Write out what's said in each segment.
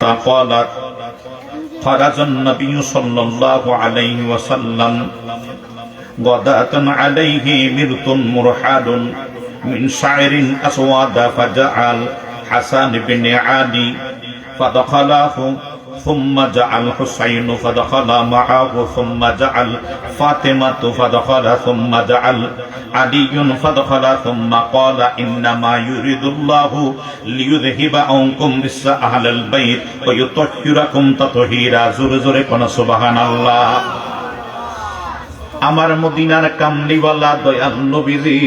قالت خرج النبي صلى الله عليه وسلم غداة عليه مرط مرحال من شعر أسود فجعل حسن بن علي فدخله ثم جعل حسين فدخل معه ثم جعل فاطمة فدخل ثم جعل علي فدخل ثم قال إنما يريد الله ليذهب عنكم رجس أهل البيت ويطهركم تطهيرا জোরে জোরে কোন সুবহানাল্লাহ। আমার মদিনার কামলিওয়ালা দয়াল নবীজি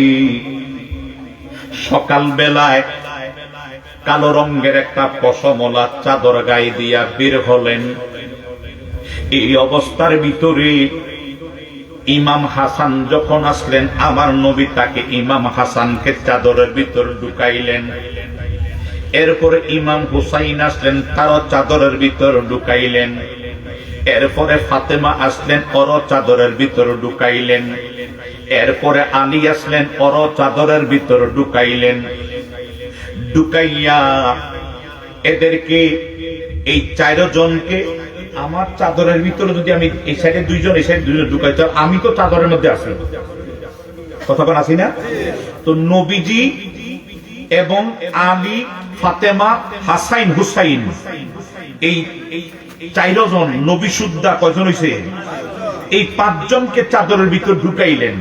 সকাল বেলায় কালো রঙের একটা পশমওয়ালা চাদর গায়ে দিয়া বের হলেন। এই অবস্থার ভিতরে ইমাম হাসান যখন আসলেন, আমার নবী তাকে ইমাম হাসানকে চাদরের ভিতর ঢুকাইলেন। এরপরে ইমাম হুসাইন আসলেন, তারও চাদরের ভিতর ঢুকাইলেন। এরপরে ফাতেমা আসলেন, ওরও চাদরের ভিতর ঢুকাইলেন। এরপরে আলী আসলেন, ওরও চাদরের ভিতর ঢুকাইলেন। ঢুকাইয়া এদেরকে এই 4 জনকে আমার চাদরের ভিতরে যদি আমি এই সাইডে 2 জন এই সাইডে 2 জন ঢুকাই, তো আমি তো চাদরের মধ্যে আছি, কথা কোন আছি না? তো নবীজি এবং আলী, ফাতেমা, হাসাইন, হুসাইন এই 4 জন নবী সুদ্ধা কয়জন হইছে? এই 5 জনকে চাদরের ভিতর ঢুকাইলেন।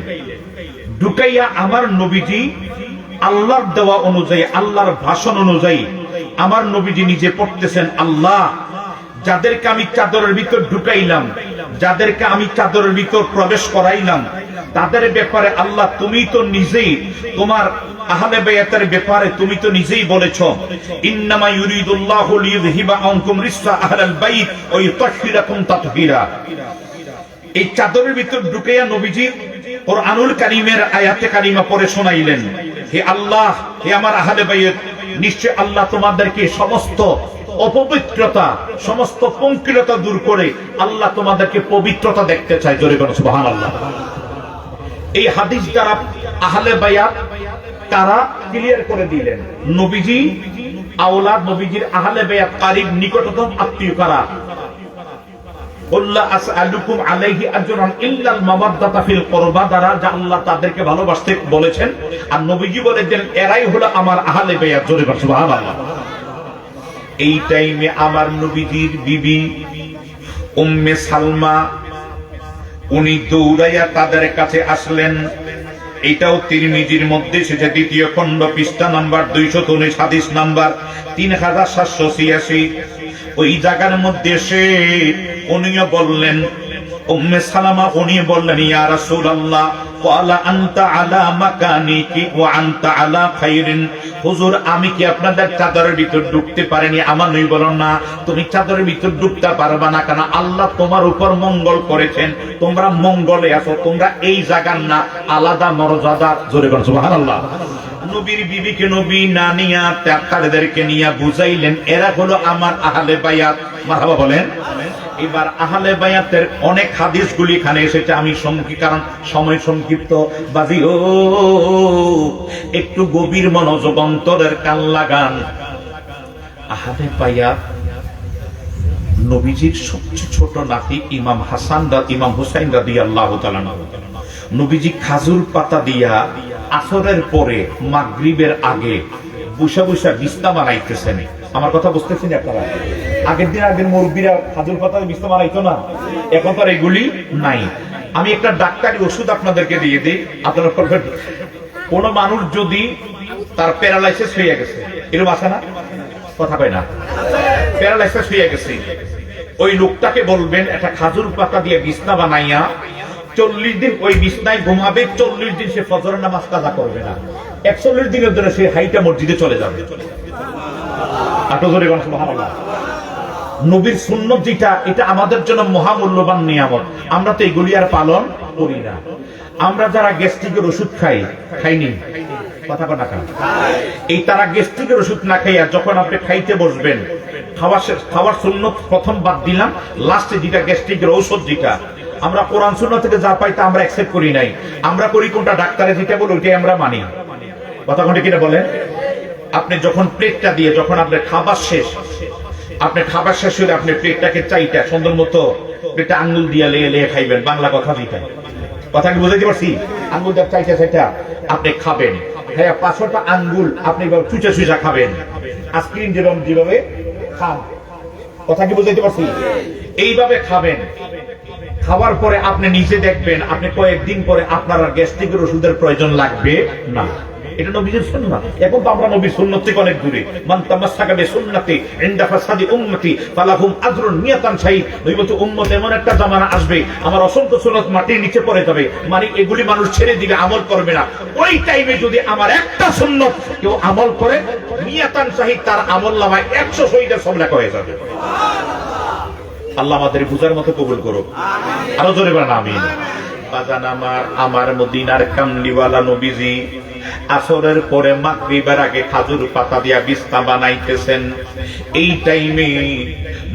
ঢুকাইয়া আমার নবীজি আল্লাহর দেওয়া অনুযায়ী, আল্লাহর ভাষণ অনুযায়ী আমার নবীজি নিজে পড়তেছেন, আল্লাহ যাদেরকে আমি চাদরের ভিতর ঢুকাইলাম, যাদেরকে আমি চাদরের ভিতর প্রবেশ করাইলাম, তাদের ব্যাপারে আল্লাহ তুমি তো নিজেই তোমার আহলে বাইতের ব্যাপারে তুমি তো নিজেই বলেছো, ইন্নামা ইউরিদুল্লাহু লিইযহিবা আনকুম রিজসা আহলাল বাইত ওয়া ইউতাহহিরাকুম তাতহীরা। এই চাদরের ভিতর ঢুকাইয়া নবীজি কুরআনুল কারীমের আয়াতে কারিমা পড়ে শোনাইলেন, হে আল্লাহ, হে আমার আহলে বাইত, নিশ্চয় আল্লাহ তোমাদেরকে সমস্ত অপবিত্রতা, সমস্ত পঙ্কিলতা দূর করে আল্লাহ তোমাদেরকে পবিত্রতা দেখতে চায়। জোরে বলো সুবহানাল্লাহ। এই হাদিস দ্বারা আহলে বাইত তারা ক্লিয়ার করে দিলেন, নবীজি আওলাদ, নবীজির আহলে বাইত কারীব, নিকটতম আত্মীয় কারা। আসআলুকুম আলাইহি আজরান ইল্লাল মাওয়াদ্দাতা ফিল কুরবা দ্বারা যা আল্লাহ তাদেরকে ভালোবাসতে বলেছেন, আর নবীজি বলেছেন এরাই হলো আমার আহলে বাইত। জোরে বলো সুবহানাল্লাহ। এই টাইমে আমার নবীজির বিবি উম্মে সালমা উনি দৌড়াইয়া তাদের কাছে আসলেন। এটাও তিরমিজির মধ্যে এসেছে, 2য় খণ্ড, পৃষ্ঠা নাম্বার 219, হাদিস নাম্বার 3786। ওই জায়গার মধ্যে সে উনিও বললেন, উম্মে সালামা উনি বললেন, ইয়া রাসূলুল্লাহ ক্বালা আনতা আলা মাকানিকি ওয়া আনতা আলা খাইরিন। হুজুর, আমি কি আপনাদের চাদরের ভিতর ঢুকতে পারিনি? আমার নবী বলেন, না, তুমি চাদরের ভিতর ঢুকতে পারবা না, কারণ আল্লাহ তোমার উপর মঙ্গল করেছেন, তোমরা মঙ্গলে আছো, তোমরা এই জায়গার না, আলাদা মর্যাদা। জোরে বলেন সুবহানাল্লাহ। নবীর বিবিকে নবী না নিয়া তাদেরকে নিয়ে বুঝাইলেন, এরা হলো আমার আহলে বাইত। মারহাবা বলেন। এবার আহলে বাইতের অনেক হাদিসগুলি এখানে এসেছে, আমি কারণ সময় সংক্ষিপ্ত বাজি, একটু গভীর মনোযোগ, অন্তরের কান লাগান। আহলে বাইত নবীজির সবচেয়ে ছোট নাতি ইমাম হাসান, ইমাম হুসাইন রাদিয়াল্লাহু তাআলা। নবীজি খাজুর পাতা দিয়া আসরের পরে মাগরিবের আগে বসা বসা বিছনা বানাইতেছেন। আমার কথা বুঝতেছেন আপনারা? আগের দিন আগের মুরব্বীরা খাজুর পাতা বিছনা বানাইতো না, এখন তো আর এগুলি নাই। আমি একটা ডাক্তারি ওষুধ আপনাদেরকে দিয়ে দিই, আপনারা করবেন। কোন মানুষ যদি তার প্যারালাইসিস হয়ে গেছে, এরকম আছে না? কথা কয় না? প্যারালাইসিস হয়ে গেছে, ওই লোকটাকে বলবেন একটা খাজুর পাতা দিয়ে বিছনা বানাইয়া 40 দিন ওই বিছনায় ঘুমাবে, 40 দিন সে ফজরের নামাজ কাজা করবে না, 41 দিনের ধরে সে হাইটা মসজিদে চলে যাবে। নবীর সুন্নত যেটা, এটা আমাদের জন্য মহামূল্যবান নিয়ামত, আমরা তো এগুলি আর পালন করি না। আমরা যারা গ্যাস্ট্রিকের ওষুধ খাইনি, কথা কথা খান, এই তারা গ্যাস্ট্রিকের ওষুধ না খাইয়া যখন আপনি খাইতে বসবেন, খাওয়ার সুন্নত প্রথম বাদ দিলাম, লাস্টে যেটা গ্যাস্ট্রিকের ঔষধ, যেটা আমরা কোরআন সুন্নাহ থেকে যা পাই তা আমরা অ্যাকসেপ্ট করি নাই, আমরা করি কোনটা ডাক্তারে যেটা বলে ওইটাই আমরা মানি। কথা কোনটা কিনা বলেন? আপনি যখন প্লেটটা দিয়ে যখন আপনার খাবার শেষ, আপনি খাবার শেষ হলে আপনি প্লেটটাকে চাইটা সুন্দর মতো প্লেটটা আঙ্গুল দিয়া লেয়ে লেয়ে খাইবেন, বাংলা কথা যেটা, কথা কি বুঝাইতে পারছি? আঙ্গুল দিয়ে চাইটা চাইটা আপনি খাবেন, হ্যাঁ 5টা আঙ্গুল আপনি চুচা চুচা খাবেন, আইসক্রিম যেভাবে খান, কথা কি বুঝাইতে পারছি? এইভাবে খাবেন। খাওয়ার পরে আপনি নিজে দেখবেন আপনি কয়েকদিন পরে আপনার আর গ্যাস্ট্রিকের ওষুধের প্রয়োজন লাগবে না। এটা নবীর সুন্নাত। এখন তো আমরা নবীর সুন্নাত থেকে অনেক দূরে। মান তামাসসাকা বিসুন্নতি ইনদা ফাসাদি উম্মতি ফালাহুম আজরুন নিয়াতান শাহীদ। নবী বলতে উম্মত এমন একটা জামানা আসবে আমার অসংখ্য সুন্নাত মাটির নিচে পড়ে যাবে, মানে এগুলি মানুষ ছেড়ে দিবে, আমল করবে না। ওই টাইমে যদি আমার একটা সুন্নাত কেউ আমল করে নিয়াতান শাহীদ, তার আমলনামায় 100 শহীদের সব লেখা হয়ে যাবে। আল্লাহ আমাদের বুঝার মতো কবুল করুক, আরো জোরে বলেন আমিন। বাজান আমার মদিনার কামলিওয়ালা নবীজি আসরের পরে মাগরিবের আগে খাজুর পাতা দিয়া বিছনা বানাইতেছেন। এই টাইমে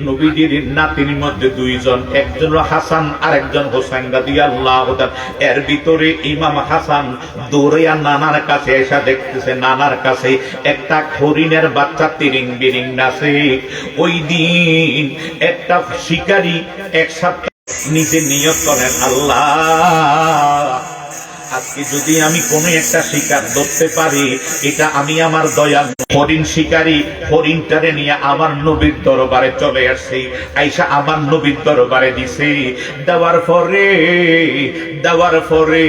নবীজির নাতির মধ্যে 2 জন, একজন হাসান আর একজন হোসেন রাদিয়াল্লাহু তাআলা। এর ভিতরে ইমাম হাসান দৌড়াইয়া নানার কাছে এসে দেখতেছে নানার কাছে একটা হরিণের বাচ্চা তিরিং বিরিং নাচে। ওই দিন একটা শিকারী একসাথে নিজে নিয়ত করেন, আল্লাহ আজকে যদি আমি কোনো একটা শিকার ধরতে পারি, এটা আমি আমার দয়াল হরিণ শিকারী হরিণটারে নিয়ে আমার নবীর দরবারে চলে আসছি। আইসা আমার নবীর দরবারে দিছে। দেওয়ার পরে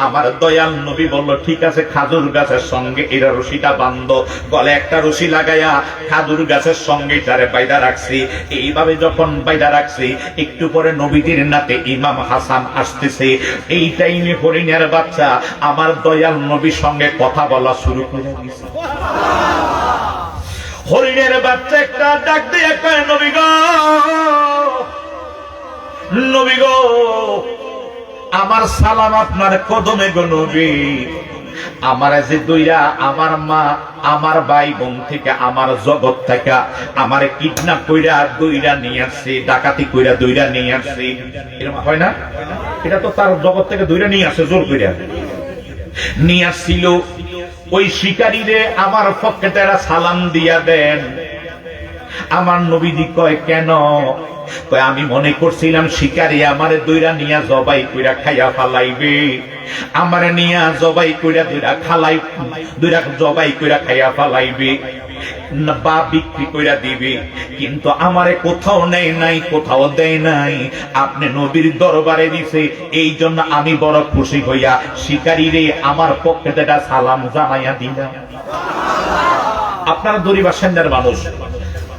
আমার দয়াল নবী বলল, ঠিক আছে খাজুর গাছের সঙ্গে এরা রশিটা বান্ধ। গলে একটা রশি লাগাইয়া খাজুর গাছের সঙ্গে এটারে বাইদা রাখছি। এইভাবে যখন বাইদা রাখছি, একটু পরে নবীজির নাতে ইমাম হাসান আসতেছে। এই টাইমে হরিণের বাচ্চা আমার দয়াল নবীর সঙ্গে কথা বলা শুরু করে দিয়েছে। হরিণের বাচ্চা একটা ডাক দিয়ে কয়, নবী গো আমার সালাম আপনার কদমে গো নবী। আমার যে দইরা আমার মা আমার ভাই বোন থেকে আমার জগৎ থেকে আমার কিডন্যাপ কইরা দইরা নিয়ে আসছে, ডাকাতি কইরা দইরা নিয়ে আসছে, এরকম হয় না? এটা তো তার জগৎ থেকে দইরা নিয়ে আসে, জোর কইরা নিয়ে আসছিল। ওই শিকারীরে আমার পকেটে সালাম দিয়া দেন। আমার নবীজি কয়, কেন? কয়, আমি মনে করছিলাম শিকারী আমারে দইরা নিয়া জবাই কইরা খাইয়া ফালাইবে, আমারে নিয়া জবাই কইরা দইরা জবাই কইরা খাইয়া ফালাইবে বা বিক্রি কইরা দিবে, কিন্তু আমারে কোথাও নেই নাই, কোথাও দেয় নাই, আপনি নবীর দরবারে দিছে। এই জন্য আমি বড় খুশি হইয়া শিকারীরে আমার পকেটে সালাম জানাইয়া দিলাম। আপনারা দরিবার সেন্দার মানুষ,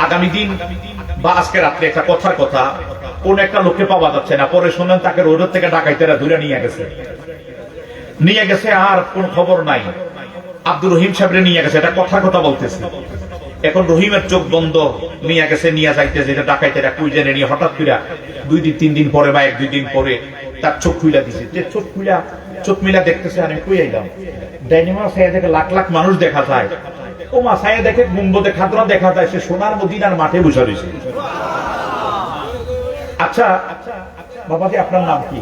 আগামী দিন বা আজকে রাত্রে একটা কথার কথা, কোন একটা লোককে পাওয়া যাচ্ছে না, পরে শুনলেন তাকে রোড থেকে ডাকাইতেরা ধরে নিয়ে গেছে, আর কোন খবর নাই। আব্দুর রহিম সাহেবরে নিয়ে গেছে, এটা কথার কথা বলতেছে। এখন রহিমের চোখ বন্ধ, নিয়ে গেছে, নিয়ে যাইতেছে, এটা ডাকাইতেরা কুই জেনে নিয়ে হঠাৎ করে 2 দিন 3 দিন পরে বা 1-2 দিন পরে তার চোখ খুইলা দিছে। যে চোখ মিলা দেখতেছে, আমি কই আইলাম, ডাইনিমা সাইয়া দেখে লাখ লাখ মানুষ দেখা যায়, ও মা সাইয়া দেখে গুম্বদে খাতরা দেখা যায়, সে সোনার মদিনার মাঠে বসে রয়েছে। আচ্ছা বাবাজি, আপনার নাম কি?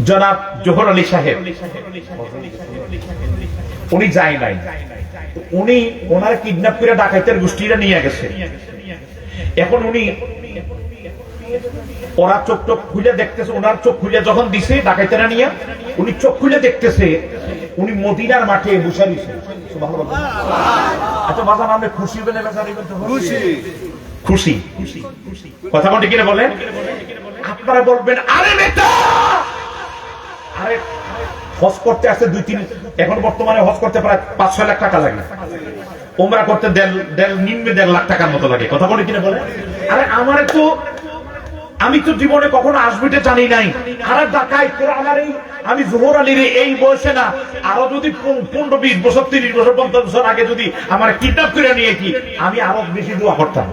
জনাব জোহর আলী সাহেব। উনি যায় নাই, উনি ওনার কিডন্যাপ করে ডাকাইতের গোষ্ঠীরা নিয়ে গেছে। এখন উনি ওরা চোখ খুলে দেখতেছে, ওনার চোখ খুলে যখন দিছে ডাকাইতেরা নিয়ে, উনি চোখ খুলে দেখতেছে উনি মদিনার মাঠে বসে রয়েছে। আচ্ছা বাজান, আপনি খুশি বলে খুশি কথা বলতে কিনা বলেন? আপনারা বলবেন, আরে বেটা, আরে হজ করতে আসছে 2-3, এখন বর্তমানে হজ করতে প্রায় 5-6 লাখ টাকা লাগে, ওমরা করতে নিম্নে 1.5 লাখ টাকার মতো লাগে। কথা বলে কিনা বলে? আরে আমি তো জীবনে কখনো আসবিতে জানি নাই, আরে ডাকাই তোরা আমার আমি জোহর আলীর এই বয়সে না, আরো যদি 15-20 বছর 30 বছর 50 বছর আগে যদি আমার কিডন্যাপ করে নিয়ে কি, আমি আরো বেশি দোয়া করতাম।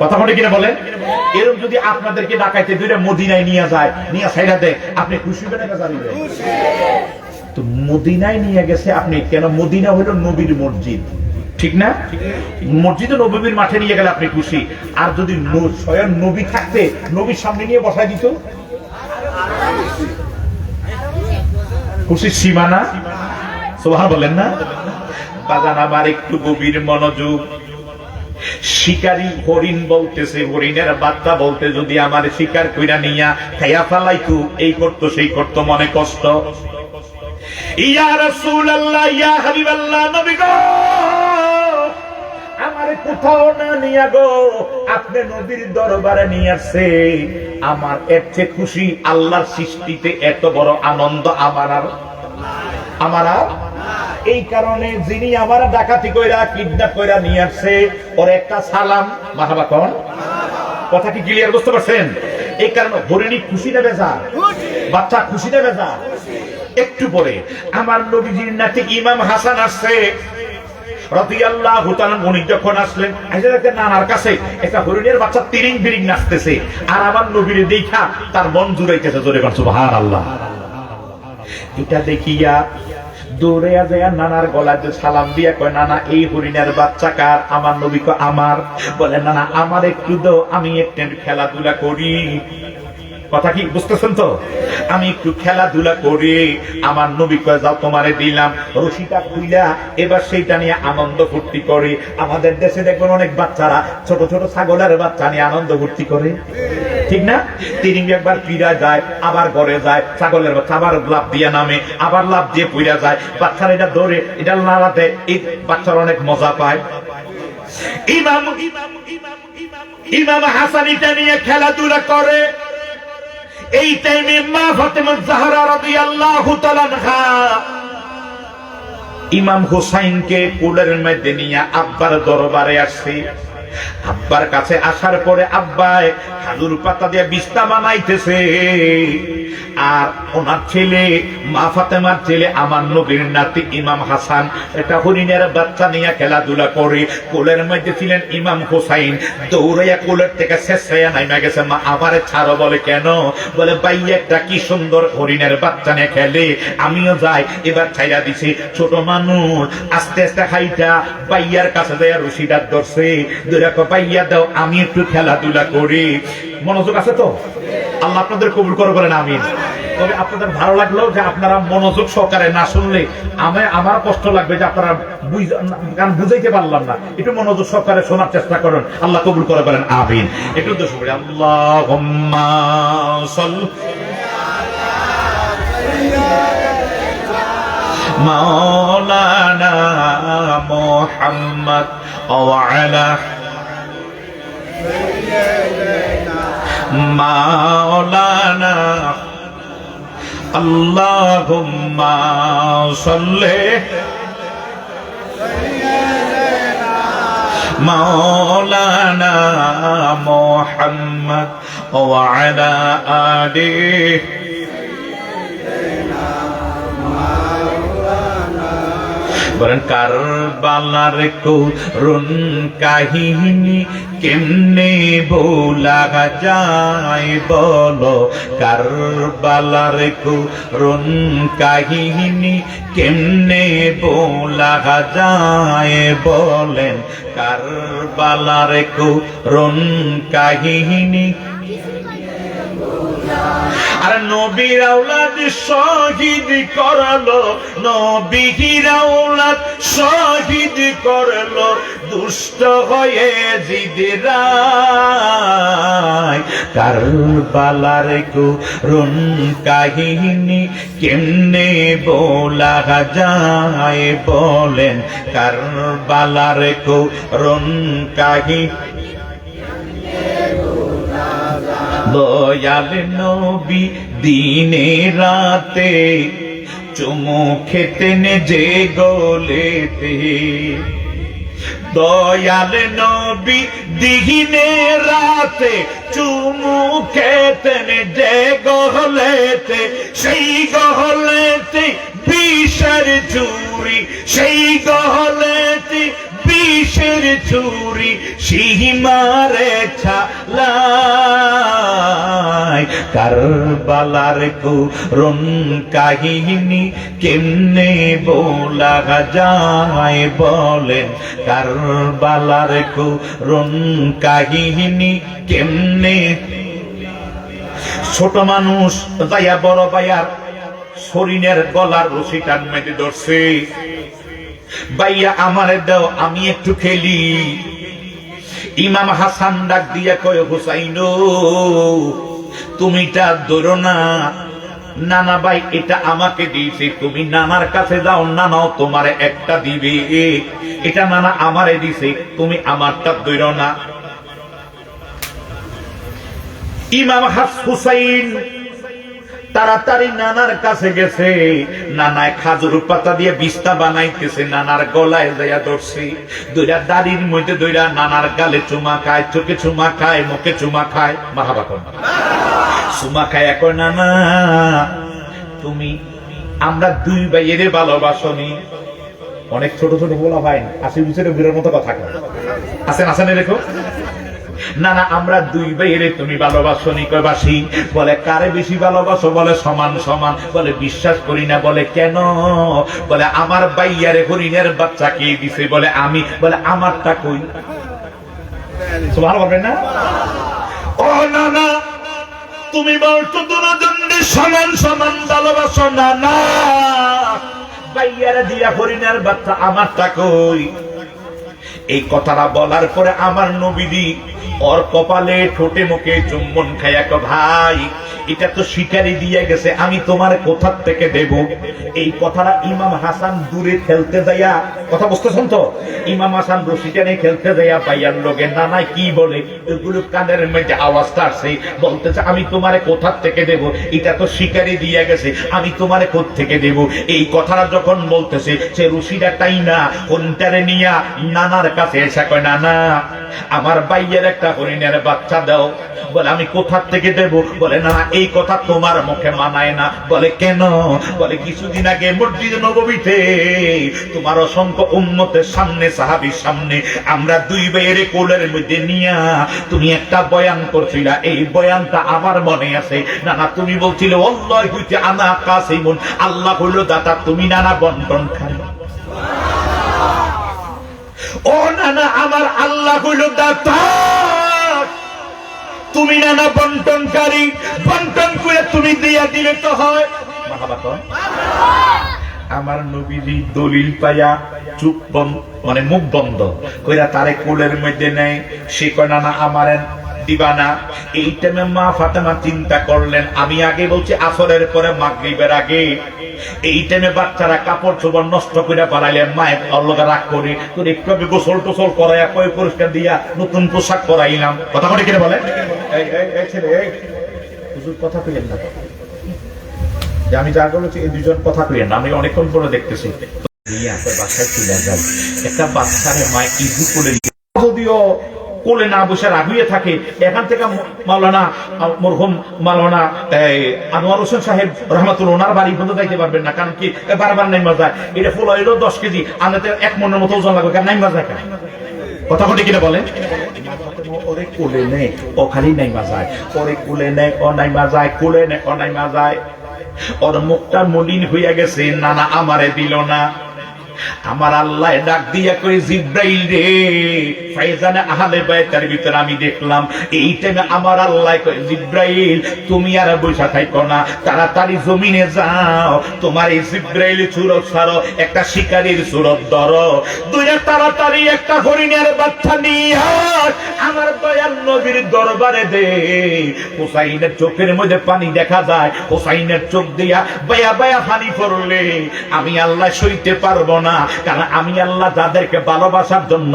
কথা বলে কিনা বলেন? এরকম যদি আপনাদেরকে ডাকাইতে ধরে মদিনায় নিয়ে যায়, নিয়ে ছাইড়া দেয়, আপনি খুশি হবেন না জানিবেন? তো মদিনায় নিয়ে গেছে আপনি কেন? মদিনা হলো নবীর মসজিদ, ঠিক না? মসজিদে নববীর মাঠে নিয়ে গেলে আপনি খুশি। আর যদি স্বয়ং নবী থাকতে নবীর সামনে নিয়ে বসাই দিত, খুশির সীমানা। সুবহান বলেন না? বাজান আমার একটু গভীর মনোযোগ। শিকারী হরিণ বলতেছে, হরিণের বাচ্চা বলতে যদি আমার শিকার কইরা নিয়া খাইয়া ফেলাইতু, এই করতো সেই করতো, মনে কষ্ট। ইয়া রাসূলুল্লাহ, ইয়া হাবিবাল্লাহ, নবী গো আমারে কোথাও না নিয়া গো, আপনি নবীর দরবারে নিয়ে আসছে, আমার এর চেয়ে খুশি আল্লাহর সৃষ্টিতে এত বড় আনন্দ আমার আর এই কারণে যিনি আমার ডাকাতি কইরা কিডন্যাপ কইরা নিয়ে আসছে, ওর একটা সালাম মারহাবা কোন, কথা কি ক্লিয়ার বুঝতে পারছেন? এই কারণে হরিণী খুশি না বেজার, বাচ্চা খুশি না বেজার। একটু পরে আমার নবীজির নাতি ইমাম হাসান আসছে রাদিয়াল্লাহু তাআলা, উনি যখন আসলেন আইসা দেখেন নানার কাছে একটা হরিণের বাচ্চা তিরিং বিরিং নাচতেছে, আর আমার নবীর দেখা তার মন জুড়াইতেছে, জোরে বলেন সুবহানাল্লাহ। এটা দেখিয়া দৌড়ে যায় নানার গলায় সালাম দিয়া কয়, নানা এই হরিণের বাচ্চা কার? আমার নবী কয় আমার। বলে নানা আমার একটু দাও, আমি একটু খেলাধুলা করি। কথা কি বুঝতেছেন তো? আমি একটু খেলাধুলা করি। আমার নবী কয় যাও তোমারে দিলাম। রশিটা খুইলা এবার সেইটা নিয়ে আনন্দ ফুর্তি করে। আমাদের দেশে দেখবেন অনেক বাচ্চারা ছোট ছোট ছাগলের বাচ্চা নিয়ে আনন্দ ফুর্তি করে, ঠিক না? তিরিং একবার পিড়া যায়, আবার ঘরে যায়, ছাগলের বাচ্চা আবার লাভ দিয়ে নামে, আবার লাভ দিয়ে পুইরা যায়, বাচ্চারা এটা ধরে এটা নাড়াতে এই বাচ্চারা অনেক মজা পায়। ইমাম হাসান এটা নিয়ে খেলাধুলা করে। এই টাইমে মা ফাতেমা জাহরা রাদিয়াল্লাহু তাআলা আনহা ইমাম হুসাইনকে কোলের মধ্যে নিয়ে আব্বার দরবারে আসছে। আব্বার কাছে আসার পরে আব্বায় খাজুর পাতা দিয়ে বিছনা বানাইতেছে, আর ওনার ছেলে মা ফাতেমার ছেলে আমার নবীর নাতি ইমাম হাসান এটা হরিণের বাচ্চা নিয়ে খেলাধুলা করে। কোলের মধ্যে ছিলেন ইমাম হুসাইন, দৌড়াইয়া কোলের থেকে শেষাইয়া নাইমা গেছে। মা আমারে ছাড়ো। বলে কেন? বলে ভাই একটা কি সুন্দর হরিণের বাচ্চা নিয়ে খেলে, আমিও যাই। এবার ছাইরা দিছে। ছোট মানুষ আস্তে আস্তে হাইটা বাইয়ার কাছে যায়, রশিদার ধরছে, পাইয়া দাও আমি একটু খেলাধুলা করি। মনোযোগ আছে তো? আল্লাহ আপনাদের কবুল করে বলেন আমিন। তবে আপনাদের ভালো লাগলো যে আপনারা মনোযোগ সহকারে না শুনলে আমার কষ্ট লাগবে যে আপনারা গান বুঝাইতে পারলাম না। একটু মনোযোগ সহকারে শোনার চেষ্টা করুন। আল্লাহ কবুল করে বলেন আমিন। একটু দোষ করি আল্লাহুম্মা সাল্লি মাওলানা মুহাম্মদ ওয়া আলা মাওলানা আল্লাহুম্মা সাল্লি মাওলানা মুহাম্মদ ওয়া আলা আলিহি বলেন কারবালার করুণ কাহিনী কেমনে ভোলা যায় বলো, কারবালার করুণ কাহিনী কেমনে ভোলা যায় বলেন, কারবালার করুণ কাহিনী। আর নবীর আওলাদ শহীদ করলো, নবীর আওলাদ শহীদ করলো দুষ্ট হয়ে জিদরা। কারবালার করুণ কাহিনী কেমনে বলা যায় বলেন, কারবালার করুণ কাহিনী। দয়াল নবী দিনে রাতে চুমু খেতেন যে গলেতে, দয়াল নবী দিনে রাতে চুমু খেতেন যে গলেতে, সেই গলেতে বিষের চুরি, সেই গলেতে বিষের চুরি সীমারে ছালাই। কারবালার করুণ কাহিনী কেমনে বলা যায় বলেন, কারবালার করুণ কাহিনী কেমনে। ছোট মানুষ যাইয়া বড় ভাইয়ার শরীরের গলার রশিটার মেটে ধরছে, ভাইয়া আমারে দাও আমি একটু খেলি। ইমাম হাসান ডাক দিয়া কয় হুসাইন তুমি এটা ধরো না, নানা ভাই এটা আমাকে দিয়েছে, তুমি নানার কাছে যাও, নানাও তোমার একটা দিবে, এটা নানা আমারে দিছে, তুমি আমারটা ধরো না। ইমাম হুসাইন তাড়াতাড়ি নানার কাছে গেছে, নানায় খাজুর পাতা দিয়ে বিস্তা বানাইতেছে, নানার গলায় যাইয়া ধরছে, দুইটা দাড়ির মধ্যে দুইটা নানার গালে চুমা খায়, চোখে চুমা খায়, মুখে চুমা খায়, মারহাবা কোন চুমা খায়। এখন নানা তুমি আমরা দুই ভাইয়ের ভালোবাসনি, অনেক ছোট ছোট বলা ভাই 80 বছরের বীরের মতো কথা আছেন আছেন দেখো, না না আমরা দুই ভাইয়ের তুমি ভালোবাসনি, কয় বাসি। বলে কারে বেশি ভালোবাসো? বলে সমান সমান। বলে বিশ্বাস করি না। বলে কেন? বলে আমার ভাইয়ারে হরিণের বাচ্চা কে দিছে? বলে আমি। বলে আমারটা কই? ভালো বলবেন না? ও না না তুমি বলছো দুজনে সমান সমান ভালোবাসো, না না ভাইয়ারে দিয়া হরিণের বাচ্চা, আমারটা কই? এই কথাটা বলার পরে আমার নবীজি ওর কপালে ঠোঁটে মুখে চুম্বন খাইয়া কয় ভাই এটা তো শিকারি দিয়ে গেছে, আমি তোমার কোথা থেকে দেব? এই কথাটা ইমাম হাসান দূরে খেলতে যাইয়া, কথা বুঝতেছেন তো, ইমাম হাসান রশিটা নিয়ে খেলতে যাইয়া ভাইয়ার লোকে নানাই কি বলে ওগুলো কানের মধ্যে আওয়াজটা আসছে, বলতেছে আমি তোমারে কোথা থেকে দেব, এটা তো শিকারি দিয়ে গেছে, আমি তোমারে কোথা থেকে দেব? এই কথাটা যখন বলতেছে সে রশিটা টাইনা কোনটারে নিয়া নানার কাছে এসে কয় নানা আমার ভাইয়ের একটা হরিণের বাচ্চা দাও। বলে আমি কোথা থেকে দেব? বলে না এই কথা তোমার মুখে মানায় না। বলে কেন? বলে কিছুদিন আগে মসজিদে নববীতে তোমার অসংখ্য উম্মতের সামনে, সাহাবীর সামনে আমরা দুই ভাইয়ের কোলের মধ্যে নিয়া তুমি একটা বয়ান করছিলা, এই বয়ানটা আমার মনে আছে। না না তুমি বলছিলে আল্লাহ হইতে আনা কাসিমুন, আল্লাহ হইল দাতা, তুমি নানা বন্টন খাই। ও নানা আমার আল্লাহ হইল দাতা, তুমি নানা বন্টনকারী, বন্টন করে তুমি দিয়া দিলে তো হয়। আমার নবীজি দলিল পাইয়া চুপ বন্ধ, মানে মুখ বন্ধ কইরা তারে কোলের মধ্যে নেয়। সে কয় নানা আমার দিবানা। এই টাইমে মা ফাতেমা চিন্তা করলেন আমি আগে বলছি আসরের পরে মাগরিবের আগে, এই টাইমে বাচ্চারা কাপড় চোপড় নষ্ট করে বানাইলে মায়ের অল্লগা রাগ করে তোর একটু আগে গোসল টোসল করাইয়া কয় পরিষ্কার দিয়া নতুন পোশাক পরাইলাম। কথা করে কিনে বলে ছেলে হুজুর কথা কইলেন না, যে আমি যা বলেছি এই দুজন কথা কইলেন না, আমি অনেকক্ষণ পরে দেখতেছি বাসায় চলে যায় একটা বাচ্চারে মায় ইজু করে, যদিও কোলে না বসে রাগুয়ে থাকে। এখান থেকে মাওলানা মরহুম মাওলানা আনোয়ার হোসেন সাহেব রহমাতুল্লাহ ওনার বাড়ি পর্যন্ত যাইতে পারবেন না, কারণ কি বারবার নাইমা যায়। এটা ফুল হইলো 10 কেজি, আনাতে 1 মনের মতো ওজন লাগবে, কারণ নাইমা যায়। কথা বলে কিনা বলেন ওরে কোলে নেই, ও খালি নাইমা যায়, ওরে কোলে নেই, ও নাইমা যায়, কোলে নেই, ও নাইমা যায়। ওর মুখটা মলিন হইয়া গেছে, নানা আমারে দিল না। আমার আল্লাহ ডাক দিয়া কই জিব্রাইল রে, ফায়জানে আহলে বাইতের ভিতর আমি দেখলাম এই টাইমে আমার আল্লাহ কই জিব্রাইল তুমি আর বসা থাকো না, তাড়াতাড়ি জমিনে যাও, তোমার এই জিব্রাইল সুরত ছাড়ো, একটা শিকারীর সুরত ধরো, দুইটা তাড়াতাড়ি একটা হরিণের বাচ্চা নিয়ে আমার দয়াল নবীর দরবারে দে। হুসাইনের চোখের মধ্যে পানি দেখা যায়, হুসাইনের চোখ দিয়া বায়া বায়া পানি পড়লে আমি আল্লাহ সইতে পারবো না, কারণ আমি আল্লাহ যাদেরকে ভালোবাসার জন্য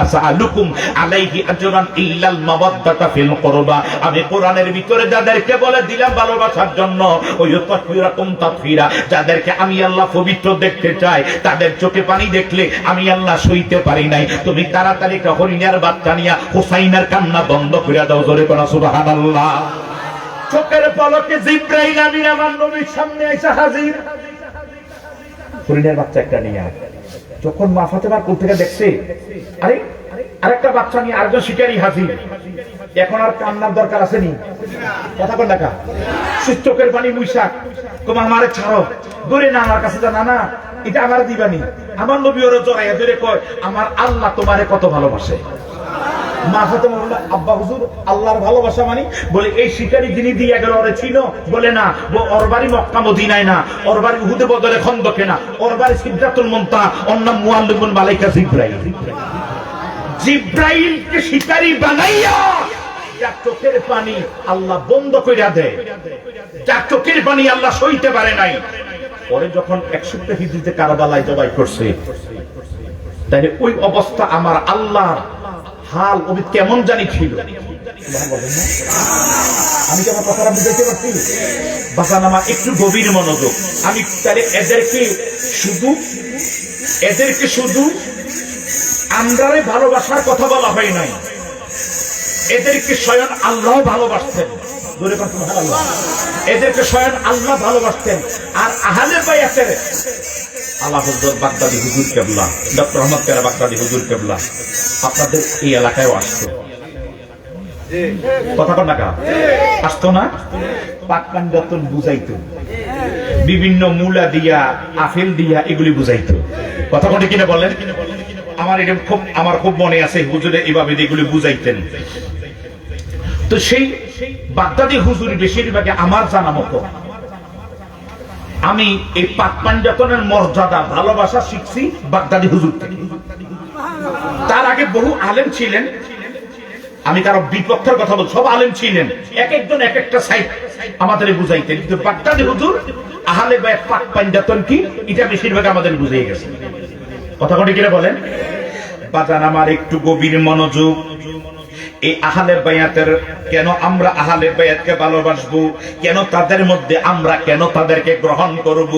আসআলুকুম আলাইহি আজরান ইল্লাল মাওয়াদ্দাতা ফিল কুরবা, আমি কোরআনের ভিতরে যাদেরকে বলে দিলাম ভালোবাসার জন্য ওই তাকফিরাকুম তাকফিরা, যাদেরকে আমি আল্লাহ পবিত্র দেখতে চাই তাদের চোখে পানি দেখলে আমি আল্লাহ সইতে পারি নাই। তুমি তাড়াতাড়ি হরিণের বাচ্চা নিয়া হুসাইনের কান্না বন্ধ করে দাও, জোরে কোন সুবহানাল্লাহ। চোখের পলকে জিব্রাইল আমিন আমার নবীর সামনে এসে হাজির, হরিণের বাচ্চা একটা নিয়ে। যখন মা ফাতেমার কোল থেকে দেখছে আরে আরেকটা বাচ্চা নিয়ে আরেকজন শিকারী হাজির, এখন আর কান্নার দরকার আছে নি? কথা বল না, চোখের পানি মুইশাক তোমার আমারে ছাড়ো, দূরে না আমার কাছে যা, না এটা আমার দিবানি। আমার নবী ওরে জড়াইয়া ধরে কয় আমার আল্লাহ তোমারে কত ভালোবাসে। মা ফাতেমা বলল আব্বা হুজুর আল্লাহর ভালোবাসা মানে? বলে এই শিকারী যিনি দিয়ে গেল ওরে ছিল? বলে না, ওর বাড়ি মক্কা মদিনায় না, ওর বাড়ি উহুদে বদরে খন্দকে না, ওর বাড়ি সিদরাতুল মুনতাহা, ওর নাম মুআল্লিমুল মালাইকা জিবরাইল। জিব্রাইলকে শিকারী বানাইয়া যার চোখের পানি আল্লাহ বন্ধ কইরা দেয়, যার চোখের পানি আল্লাহ সইতে পারে নাই, পরে যখন 61 হিজরিতে কারবালায় জবাই করছে, তাহলে ওই অবস্থা আমার আল্লাহর হাল ওই কেমন জানি ছিল। আমি কি আমার কথাটা বুঝাইতে পারছি? বাসান আমার একটু গভীর মনোযোগ। আমি তাহলে এদেরকে শুধু আমরারে ভালোবাসার কথা বলা হয় নাই, এদেরকে স্বয়ং আল্লাহ ভালোবাসতেন। এদেরকে স্বয়ং আল্লাহ ভালোবাসতেন। আর আহলে বায়াতের আলা হযরত বাগদাদি হুজুর কেবলা, ডক্টর আহমদ কেরা বাগদাদি হুজুর কেবলা আপনাদের এই এলাকায় আসতো, কথা কন না কা আসতো না? পাকপান যতন বুঝাইতো, বিভিন্ন মূলা দিয়া আপেল দিয়া এগুলি বুঝাইতো, কথা কোনটা কিনা বলেন? আমার খুব মনে আছে হুজুরে এইভাবে এগুলি বুঝাইতেন। তো সেই বাগদাদি হুজুর বেশিরভাগ আমার জানা মতো আমি এই পাক পাঞ্জাতনের মর্যাদা ভালোবাসা শিখছি বাগদাদি হুজুর থেকে। তার আগে বহু আলেম ছিলেন, আমি কারো বিপক্ষের কথা বল, সব আলেম ছিলেন, এক একজন এক একটা সাইড আমাদের বুঝাইতেন, কিন্তু বাগদাদি হুজুর আহলে বায়াত পাক পাঞ্জাতন কি এটা বেশিরভাগ আমাদের বুঝিয়ে গেছে, কথা কোনটা কিনা বলেন? বাজান আমার একটু গভীর মনোযোগ। এই আহলে বায়াতের কেন আমরা আহলে বায়াতকে ভালোবাসবো, কেন তাদের মধ্যে আমরা কেন তাদেরকে গ্রহণ করব,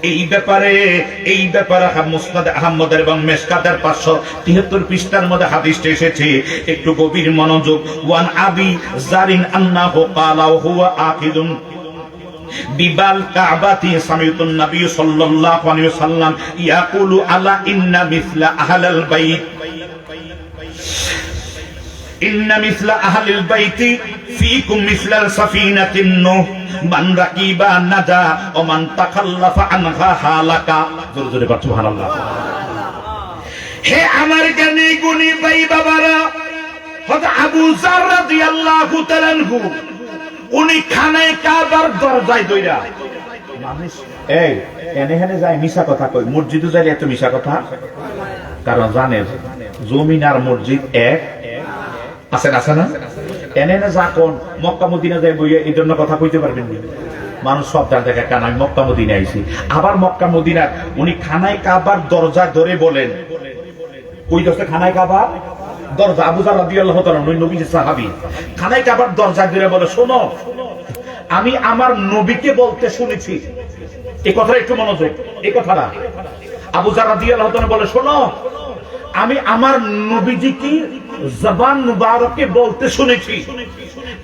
এই ব্যাপারে মুসনাদ আহমদের এবং মেশকাতের 573 পৃষ্ঠার মধ্যে হাদিসটা এসেছে, একটু গভীর মনোযোগ। ওয়ান আবি জারিন আন্নাহু ক্বালা হুয়া আকিদুন বিবাল কাবাতি সামিতুন নবী সাল্লাল্লাহু আলাইহি ওয়াসাল্লাম ইয়াকুলু আলা ইন্না মিসলা আহলাল বাইত ইন্না মিসলা আহলিল বাইতি ফীকুম মিসলাল সাফিনাতিন নূহ মান রাকিবা নাজা ওয়া মান তাখাল্লাফা আনহা হালাকা। জোরে জোরে বল সুবহানাল্লাহ। হে আমার জ্ঞানী গুণী ভাই বাবারা, হযরত আবু যার রাদিয়াল্লাহু তাআলা আনহু উনি খানায় কাবার দরজায় দইরা মানুষ এই এনে হেনে যায় মিশা কথা কই, মসজিদে যাইলে এত মিশা কথা, কারণ জানেন জমিন আর মসজিদ এক আছে না? এনে না যা কোন মক্কা মদিনা যাই বইয়া এই জন্য কথা কইতে পারবেন না, মানুষ সব জান দেখা কেন আমি মক্কা মদিনা আইছি। আবার মক্কা মদিনার উনি খানায় কাবার দরজা ধরে বলেন, ওই দশটা খানায় কাবার দরজা, আবু যার রাদিয়াল্লাহু তাআলা নবীর সাহাবী, খানায় কাবার দরজা ধরে বলে, শোনো আমি আমার নবীকে বলতে শুনেছি। এই কথাটা একটু মনোযোগ, এই কথাটা আবু যার রাদিয়াল্লাহু তাআলা বলে, শোনো আমি আমার নবীজিকে জবান মুবারকে বলতে শুনেছি,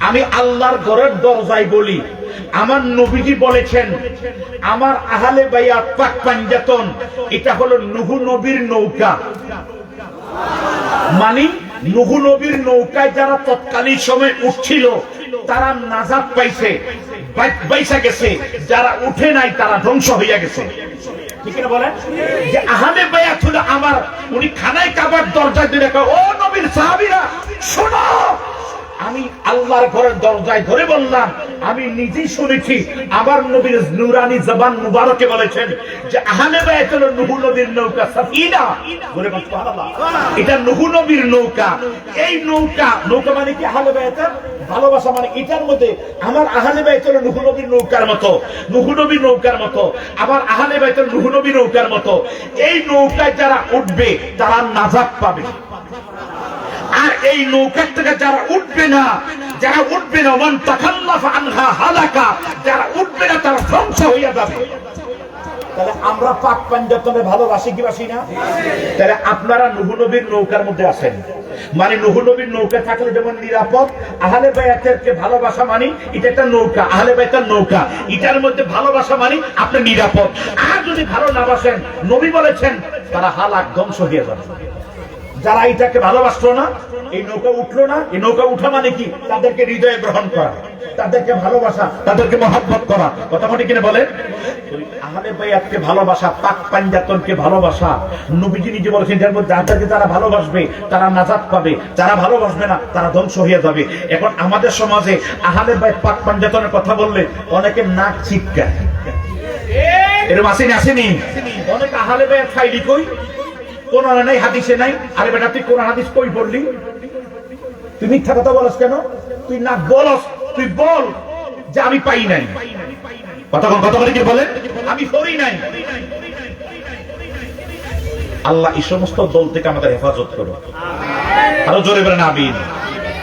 আমি আল্লাহর ঘরের দরজায় বলি, আমার নবীজি বলেছেন আমার আহলে বায়াত পাক পাঞ্জাতন এটা হলো নূহ নবীর নৌকা। মানে নূহ নবীর নৌকায় যারা তৎকালীন সময় উঠছিল তারা নাজাত পাইছে, বাইসা গেছে, যারা উঠে নাই তারা ধ্বংস হইয়া গেছে। ঠিক না বলেন? যে আহলে বায়াত হলো আমার, উনি খানায় কাবার দরজায় ধরে কয়, ও নবীর সাহাবীরা শোনো, আমি আল্লাহর ঘরের দরজায় ধরে বললাম, আমি নিজেই শুনেছি আমার নবীর নুরানি জবান মুবারকে বলেছেন যে আহলে বায়াত হলো নূহ নবীর নৌকা সাফিনা। বলে সুবহানাল্লাহ, এটা নূহ নবীর নৌকা। এই নৌকা মানে কি আহলে বায়াতের ভালোবাসা, মানে এটার মধ্যে আমার আহলে বায়াত হলো নূহ নবীর নৌকার মতো, নূহ নবীর নৌকার মতো, আবার আহলে বায়াত হলো নূহ নবীর নৌকার মতো। এই নৌকায় যারা উঠবে তারা নাজাত পাবে, আর এই নৌকার থেকে যারা উঠবে না মান তাখাল্লাফা আনহা হালাকা, যারা উঠবে না তারা ধ্বংস হইয়া যাবে। তাহলে আমরা পাক পাঞ্জাতনে ভালোবাসি কি বাসি না? তাহলে আপনারা নূহ নবীর নৌকার মধ্যে আছেন, মানে নূহ নবীর নৌকা থাকলে যেমন নিরাপদ, আহলে বায়াতেরকে ভালোবাসা মানে এটা একটা নৌকা, আহলে বায়াতের নৌকা, এটার মধ্যে ভালোবাসা মানে আপনি নিরাপদ। আর যদি ভালো না বাসেন, নবী বলেছেন তারা হালাক, ধ্বংস হয়ে যাবে। যারা এটাকে ভালোবাসলো না, এই নৌকা উঠলো না, এই নৌকা উঠা মানে কি তাদেরকে হৃদয়ে গ্রহণ করা, তাদেরকে ভালোবাসা, তাদেরকে মহব্বত করা, কথা মনে কিনে বলেন? আহলে বায়াতকে ভালোবাসা, পাক পাঞ্জাতনকে ভালোবাসা, নবীজি নিজে বলেছেন যাদেরকে যারা ভালোবাসবে তারা নাজাত পাবে, যারা ভালোবাসবে না তারা ধ্বংস হয়ে যাবে। এখন আমাদের সমাজে আহলে বায়াত পাক পাঞ্জাতনের কথা বললে অনেকে নাক ছিটকায়, এরকম আসেনি? অনেক আহলে বায়াত ফাইলি কই কোরআনে নাই, হাদিসে নাই। আরে বেটা, তুই কোরআন হাদিস কই পড়লি? তুই মিথ্যা কথা বলস কেন? তুই না বলস, তুই বল যে আমি পাই নাই। কথা করে কি বলেন? আমি পড়ি নাই। আল্লাহ এই সমস্ত দল থেকে আমাদের হেফাজত করো, আরো জোরে বলেন আমিন।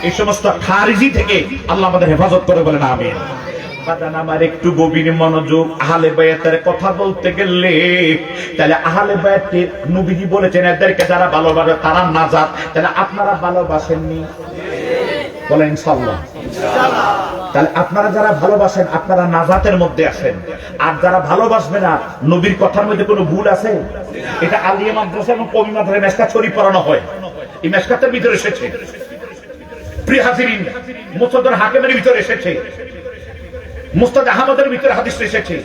এই সমস্ত খারিজি থেকে আল্লাহ আমাদের হেফাজত করে, বলেন আমিন। আমার একটু গভীর মনোযোগ। আহলে বায়াতের কথা বলতে গেলে তাহলে আহলে বায়াতকে নবীজি বলেছেন এদেরকে যারা ভালোবাসে তারা নাজাত। তাহলে আপনারা ভালোবাসেননি? বলেন ইনশাআল্লাহ। তাহলে আপনারা যারা ভালোবাসেন আপনারা নাজাতের মধ্যে আছেন। আর যারা ভালোবাসবে না, নবীর কথার মধ্যে কোনো ভুল আছে? এটা আলিয়া মাদ্রাসা এবং কওমি মাদ্রাসায় মেশকাত শরীফ পড়ানো হয়। এই মেশকাতের ভিতরে এসেছে, প্রিয় হাজিরিন, মুস্তাদর হাকিমের ভিতরে এসেছে, মুস্তাদ আহমদের ভিতরে হাদিস এসেছে,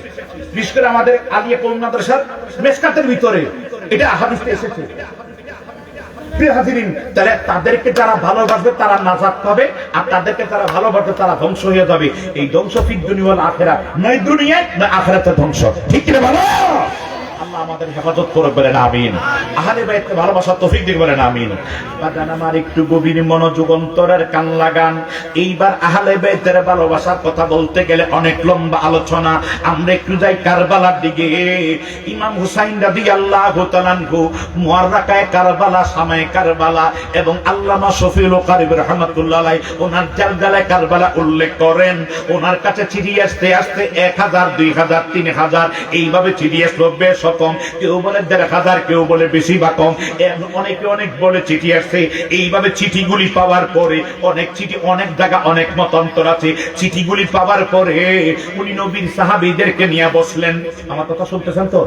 বিশেষ করে আমাদের আলিয়া কওমি মাদ্রাসার মেশকাতের ভিতরে এটা হাদিস এসেছে। প্রিয় হাজিরিন, তাহলে তাদেরকে যারা ভালোবাসবে তারা নাজাত পাবে, আর তাদেরকে যারা ভালোবাসবে তারা ধ্বংস হয়ে যাবে। এই ধ্বংস ফিদ দুনিয়া ওয়াল আখিরাহ, নয় দুনিয়ায় নয় আখিরাতে ধ্বংস। ঠিক কি না ভালো? আল্লাহ আমাদের হেফাজত করে, বলেন আমিন। আহলে বাইতকে ভালোবাসার তৌফিক দিন, বলেন আমিন। বাজান আমার একটু গভীর মনোযোগ, অন্তরের কান লাগান। এইবার আহলে বাইতের ভালোবাসার কথা বলতে গেলে অনেক লম্বা আলোচনা। আমরা একটু যাই কারবালার দিকে। ইমাম হুসাইন রাদিয়াল্লাহু তাআলা আনহু মুআররাকায়ে কারবালা, সামায়ে কারবালা এবং আল্লামা শফিউল কারিম রাহমাতুল্লাহ আলাইহি ওনার জালজালায়ে কারবালা উল্লেখ করেন। ওনার কাছে চিঠি আসতে 1000, 2000, 3000 এইভাবে চিঠি আসলো। বেশ কম, কেউ বলে 1500, কেউ বলে বেশি বা কম, অনেকে অনেক বলে চিঠি আসছে। এইভাবে চিঠিগুলি পাওয়ার পরে অনেক চিঠি, অনেক জায়গা অনেক মতান্তর আছে। চিঠিগুলি পাওয়ার পরে উনি নবীর সাহাবীদেরকে নিয়ে বসলেন। আমার কথা শুনতেছেন তো?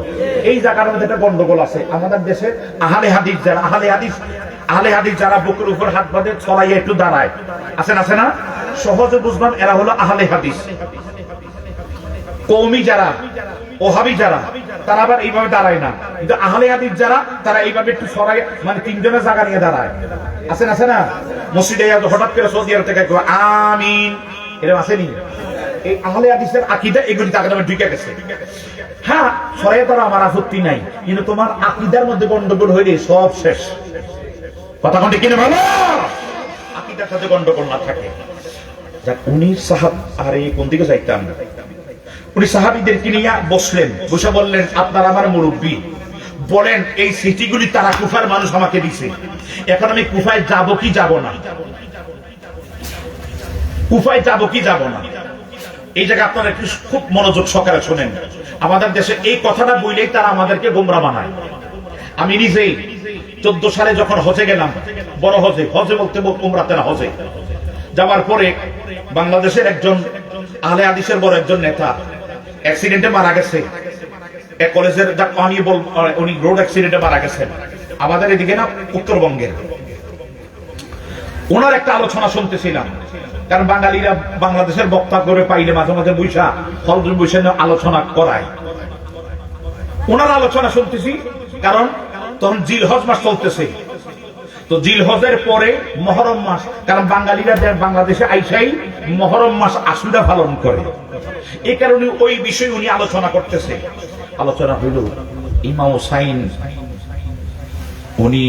এই জায়গার মধ্যে একটা গন্ডগোল আছে। আমাদের দেশে আহলে হাদিস যারা, আহলে হাদিস যারা বুকের উপর হাত বাঁধে ছড়াইয়া একটু দাঁড়ায়, আছেন আছে না? সহজে বুঝলাম এরা হলো আহলে হাদিস। কওমি যারা, ওহাবি যারা, তারা আবার এইভাবে দাঁড়ায় না। কিন্তু আহলে হাদিস যারা, তারা এইভাবে একটু সরাই, মানে তিনজনের জায়গা নিয়ে দাঁড়ায়, আছেন আছে না? মসজিদে হঠাৎ করে সৌদি আরব থেকে আমিন এরকম আসেনি। এই আহলে হাদিসের আকীদা এগুলি তাদের নামে ঢুকে গেছে। হ্যাঁ, সরাই তারা আমার আপত্তি নাই, কিন্তু তোমার আকীদার মধ্যে গন্ডগোল হইলে সব শেষ। কথা কোনটি কিনে ভালো? আকীদার সাথে গন্ডগোল না থাকে। যাক, উনি সাহাব, আরে কোন দিকে যাইতাম, উনি সাহাবীদেরকে নিয়ে বসলেন, বসে বললেন আপনারা আমার মুরব্বী, বলেন এই সিটিগুলি তারা কুফার মানুষ আমাকে দিছে, এখন আমি কুফায় যাব কি যাব না? কুফায় যাব কি যাব না? এই জায়গায় আপনারা একটু খুব মনোযোগ সহকারে শোনেন। আমাদের দেশে এই কথাটা বললেই তারা আমাদেরকে গোমরা বানায়। আমি নিজেই 14 সালে যখন হজে গেলাম, বড় হজে, হজে বলতে উমরাতে না, হজে যাওয়ার পরে বাংলাদেশের একজন আহলে হাদিসের বড় একজন নেতা অ্যাক্সিডেন্টে মারা গেছে। এক কলেজের আমি উনি রোড অ্যাক্সিডেন্টে মারা গেছেন। আমাদের এদিকে না, উত্তরবঙ্গের। ওনার একটা আলোচনা শুনতেছিলাম, কারণ বাঙালিরা বাংলাদেশের বক্তা করে পাইলে মাঝে মাঝে বৈশা আলোচনা করায়। ওনার আলোচনা শুনতেছি, কারণ তখন জিলহজ মাস চলতেছে। তো জিলহজের পরে মহরম মাস, কারণ বাঙালিরা বাংলাদেশে আইসাই মহরম মাস আশুরা পালন করে। এই কারণে ওই বিষয়ে উনি আলোচনা করতেছে। আলোচনা হইল ইমাম হুসাইন উনি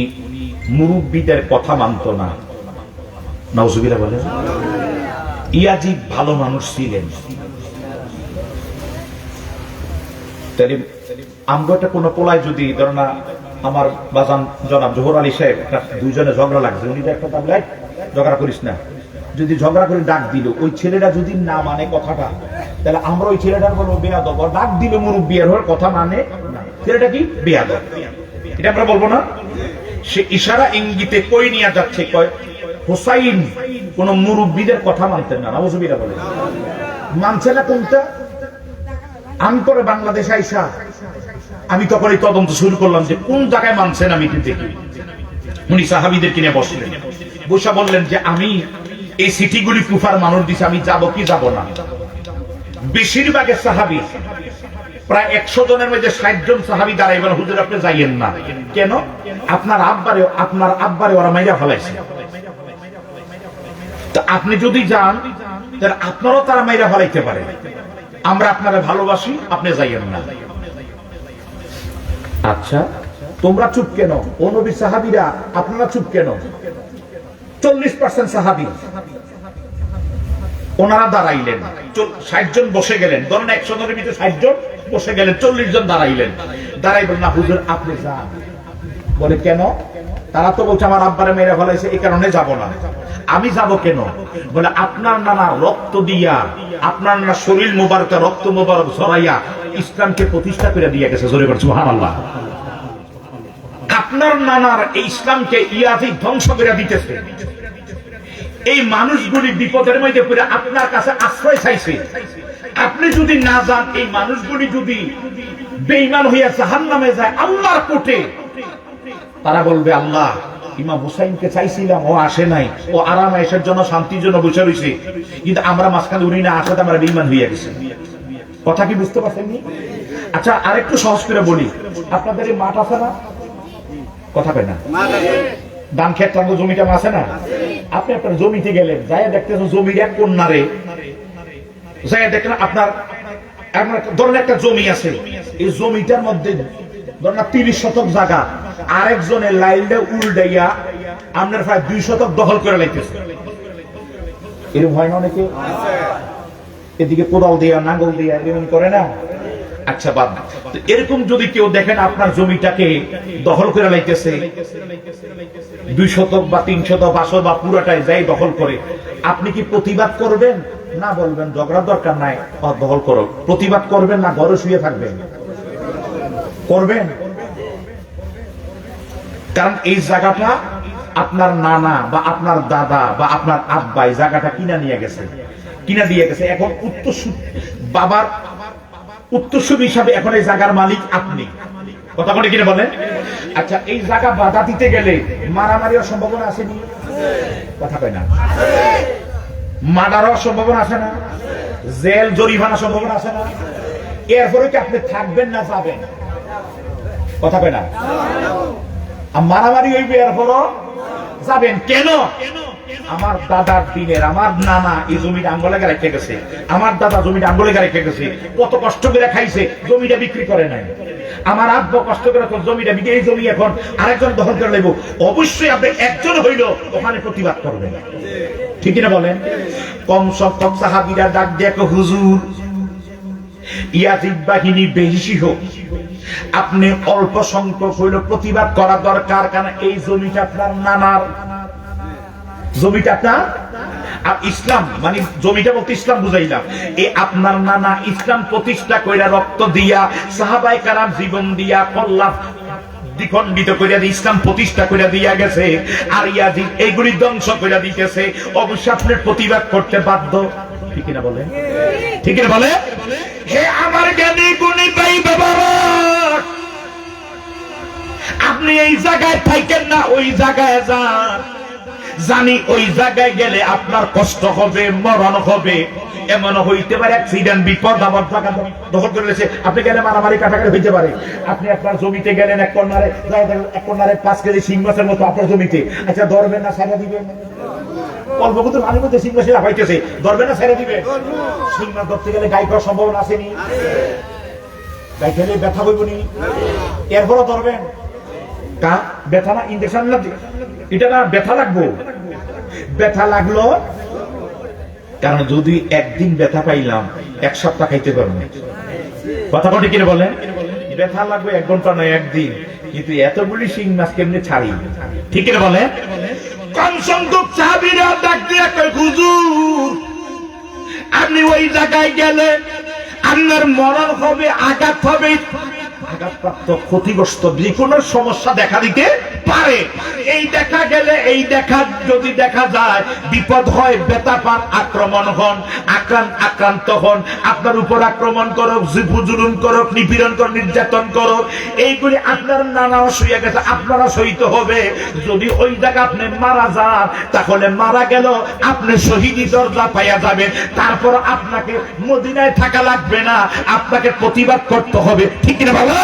মুরব্বীদের কথা মানত না। নাউজুবিল্লাহ বলেন। ইয়াজিদ ভালো মানুষ ছিলেন। তাহলে আমরা একটা কোনো পোলায় যদি ধরো না, আমার বাজান জনাব জোহর আলী সাহেব, দুইজনে ঝগড়া লাগছে, উনি একটা দাবলাই ঝগড়া করিস না, যদি ঝগড়া করে ডাক দিল, ওই ছেলেটা যদি না মানে কথাটা, তাহলে আমরা ওই ছেলেটার বলবো বেয়াদব। ডাক দিল মুরব্বী, এর কথা মানে ছেলেটা কি বেয়াদব, এটা আমরা বলবো না? সে ইশারা ইঙ্গিতে কই নিয়ে যাচ্ছে, কয় হুসাইন কোন মুরব্বীদের কথা মানতেন না। নাউজুবিল্লাহ বলে মানছে না কোনটা? আমি পরে বাংলাদেশ আইসা আমি তখন এই তদন্ত শুরু করলাম যে কোন জায়গায় মানছেন আমি দেখি। উনি সাহাবীদের কিনে বসলেন, বসা বললেন যে আমি এই সিটিগুলি কুফার মানুষ দিছে, আমি যাব কি যাব না? বেশিরভাগের সাহাবী, প্রায় 100 জনের মধ্যে 60 জন সাহাবী দাঁড়াইবেন, হুজুর আপনি যাইয়েন না। কেন? আপনার আব্বারে ওরা মাইরা ফেলাইছে। তো আপনি যদি যান, তাহলে আপনারও তারা মাইরা ফেলাইতে পারে। আমরা আপনারা ভালোবাসি, আপনি যাইয়েন না। আচ্ছা, তোমরা চুপ কেন? ও নবীর সাহাবীরা আপনারা চুপ কেন? 40% সাহাবী ওনারা দাঁড়াইলেন, 60 জন বসে গেলেন। ধরেন 100 জনের ভিতরে 60 জন বসে গেলেন, 40 জন দাঁড়াইলেন। দাঁড়াই বলেন, না হুজুর আপনি যান। বলে কেন? তারা তো বলছে আমার আব্বারে মেরে ফেলাইছে, এই কারণে যাব না। আমি যাব কেন? বলে আপনার নানা রক্ত দিয়া, আপনার নানা শরীর মোবারকে রক্ত মোবারক ঝরাইয়া ইসলামকে প্রতিষ্ঠা করে দিয়ে গেছে। জোরে বলছে সুবহানাল্লাহ। আপনার নানার এই ইসলামকে ইয়াজি ধ্বংস করে দিতেছে। এই মানুষগুলি বিপদের মধ্যে পড়ে আপনার কাছে আশ্রয় চাইছে। আপনি যদি না যান, এই মানুষগুলি যদি বেঈমান হইয়া জাহান্নামে যায় আল্লাহর কোর্টে, তারা বলবে আল্লাহ ইমাম হুসাইনকে চাইছিলাম, ও আসে নাই, ও আরাম আয়েশের জন্য শান্তির জন্য বসে রয়েছে, কিন্তু আমরা মাঝখানে উনি না আসাতে আমরা বেঈমান হইয়া গেছি। কথা কি বুঝতে পারছেন? আচ্ছা আরেকটু সহজ করে বলি, আপনাদের এই মাঠ আছে না? কথা কয় না? ধান ক্ষেত লাগলো, জমিটা আছে না? আপনি আপনার জমিতে গেলেন, যাই দেখতেছেন জমির এক কন্যারে, যাই দেখলেন আপনার ধরেন একটা জমি আছে, এই জমিটার মধ্যে ধরেন 30 শতক জায়গা, আরেকজনের লাইনটা উল্টাইয়া আপনার প্রায় 2 শতক দখল করে লাইতেছে। এরকম হয় না অনেকে? এদিকে কোদাল দিয়া নাঙ্গল দিয়া এরকম করে না? আচ্ছা বাদ, এরকম যদি কেউ দেখেন আপনার জমিটাকে দখল করে লাইতেছে, 2 শতক বা 3 শতক 500 বা পুরাটাই যাই দখল করে, আপনি কি প্রতিবাদ করবেন? না বলবেন ঝগড়ার দরকার নাই, দখল করো। প্রতিবাদ করবেন না ঘরে শুয়ে থাকবেন? করবেন। কারণ এই জায়গাটা আপনার নানা বা আপনার দাদা বা আপনার আব্বাই জায়গাটা কিনা নিয়ে গেছে, কিনা দিয়ে গেছে। এখন বাবার উত্তরসূরি হিসাবে এখন এই জায়গার মালিক আপনি। কথা বলে কিনা বলেন? আচ্ছা এই জায়গা বাধা দিতে গেলে মারামারির সম্ভাবনা আসেনি? কথা কয় না? মার্ডারের সম্ভাবনা আছে না? জেল জরিমানার সম্ভাবনা আছে না? এরপরে কি আপনি থাকবেন না যাবেন? কথা কয় না? মারামারি হইবে এরপরও যাবেন কেন? আমার দাদার দিনের আমার নানা এই জমিটা আঙ্গলে রেখে গেছে, আমার দাদা জমিটা আঙ্গলে রেখে গেছে, কত কষ্ট করে খাইছে, জমিটা বিক্রি করে নাই। আমার আব্বা কষ্ট করে জমিটা বিক্রি, এই জমি এখন আরেকজন দখল করে নেব। অবশ্যই আপনি একজন হইল ওখানে প্রতিবাদ করবেন, ঠিক না বলেন? কম সংখ্যক সাহাবীরা ডাক দিয়ে হুজুর ইয়াজিদ বাহিনী বেশি হোক, আপনি অল্প সংখ্যক হইল প্রতিবাদ করা দরকার, কারণ এই জমিটা আপনার নানার, জমিটা আপনার। আর ইসলাম মানে জমিটা বলতে ইসলাম বুঝাইলাম, এই আপনার নানা ইসলাম প্রতিষ্ঠা কইরা রক্ত দিয়া সাহাবায়ে কেরাম জীবন দিয়া কল্লা দ্বিখণ্ডিত কইরা ইসলাম প্রতিষ্ঠা কইরা দিয়া গেছে, আর ইয়াজিদ এইগুলি ধ্বংস কইরা দিতেছে। অবশ্যই আপনি প্রতিবাদ করতে বাধ্য, ঠিক না বলেন? ঠিক না বলে? হে আমার জ্ঞানী গুণী ভাই বাবারা, আপনি এই জায়গায় থাকেন না, ওই জায়গায় যান। জানি ওই জায়গায় গেলে আপনার কষ্ট হবে, মরণ হবে, এমন হইতে পারে অ্যাক্সিডেন্ট, বিপদ আবার টাকা দখল করে রেখেছে, আপনি গেলে মারামারি কাটাকাটি হইতে পারে। আপনি আপনার জমিতে গেলেন, এক কর্নারে 5 কেজি শিং মাছের মতো আপনার জমিতে, আচ্ছা ধরবেন না ছেড়ে দিবেন? অল্প কিন্তু পানির মধ্যে শিং মাছ লাফাইতেছে, ধরবেন না ছেড়ে দিবেন? শিং মাছ ধরতে গেলে গাই খাওয়ার সম্ভাবনা আসেনি? গাই খেলে ব্যথা হইবনি? এরপরও ধরবেন? কা ব্যথা না ইনজেকশন না, এটা না ব্যথা লাগবো, ব্যথা লাগলো। কারণ যদি একদিন ব্যথা পাইলাম 1 সপ্তাহ খাইতে পারবো না। কথা বলে কিনে বলেন? ব্যথা লাগবে 1 ঘন্টা নয়, একদিন। কিন্তু এতগুলি শিং মাছ কেমনে ছাড়ি? ঠিক না বলেন? কম সংখ্যক সাহাবীরা ডাক দিয়ে কয় হুজুর আপনি ওই জায়গায় গেলে আপনার মরণ হবে, আঘাত হবে, আঘাতপ্রাপ্ত ক্ষতিগ্রস্ত যে কোনো সমস্যা দেখা দিতে পারে। এই দেখা গেলে, এই দেখা যদি দেখা যায় বিপদ হয়, ব্যথা পান, আক্রমণ হন, আক্রান্ত হন, আপনার উপর আক্রমণ করুক, জুলুম করুক, নিপীড়ন করুক, নির্যাতন করুক, এইগুলি আপনার নানাও সইয়া গেছে, আপনারা সইতে হবে। যদি ওই জায়গা আপনি মারা যান, তাহলে মারা গেল আপনি শহীদি দরজা পাইয়া যাবেন, তারপর আপনাকে মদিনায় থাকা লাগবে না, আপনাকে প্রতিবাদ করতে হবে, ঠিক না ভালো?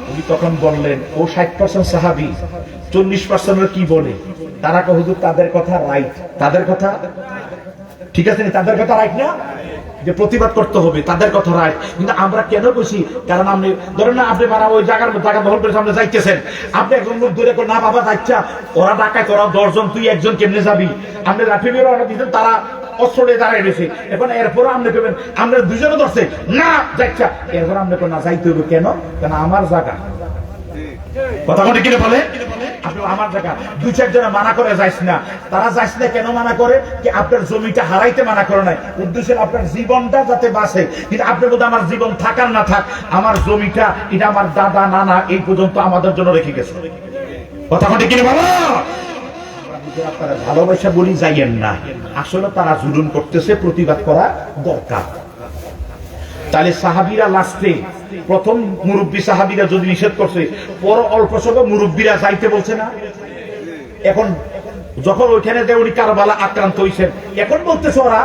উনি তখন বললেন ও 60% সাহাবী, 40% কি বলে? তারা হুজুর তাদের কথা রাইট, তাদের কথা ঠিক আছে, তাদের কথা রাইট না? যে প্রতিবাদ করতে হবে, তাদের কথা রাইট। কিন্তু আমরা কেন বসি? কারণ আপনি ধরেন না, আপনি মারা ওই জায়গা দখল করে সামনে যাইতেছেন, আপনি একজন লোক ধরে না বাবা যাচ্ছা, ওরা ডাকায়, তোরা 10 জন, তুই একজন, কেমনে যাবি? আপনি লাঠি নিয়ে রওনা দিতেন, তারা অস্ত্র নিয়ে দাঁড়ায় রয়েছে। এখন এরপরে আপনি করবেন আমরা দুজনে ধরছে না যাচ্ছা, এরপর আপনি না যাইতে হবে কেন? কেন আমার জায়গা। কথা মনে কিনে বলে আপনি আমার জায়গা। 2-4 জনে মানা করে যাইস না, তারা যাইস না কেন মানা করে? কি আপনার জমিটা হারাইতে মানা করে নাই, উদ্দেশ্য আপনার জীবনটা যাতে বাঁচে। কিন্তু আপনি বলতে আমার জীবন থাকার না থাক, আমার জমিটা এটা আমার দাদা নানা এই পর্যন্ত আমাদের জন্য রেখে গেছে। কথা মনে কিনে বলো। আপনারা ভালোবাসা বলি যাইয়েন না, আসলে তারা জুলুম করতেছে, প্রতিবাদ করা দরকার। তাহলে সাহাবীরা লাস্টে প্রথম মুরব্বী সাহাবীরা যদি নিষেধ করছে, পর অল্প সময় মুরব্বীরা যাইতে বলছে না। এখন যখন ওইখানে উনি কারবালা আক্রান্ত হয়েছেন, এখন বলতেছে ওরা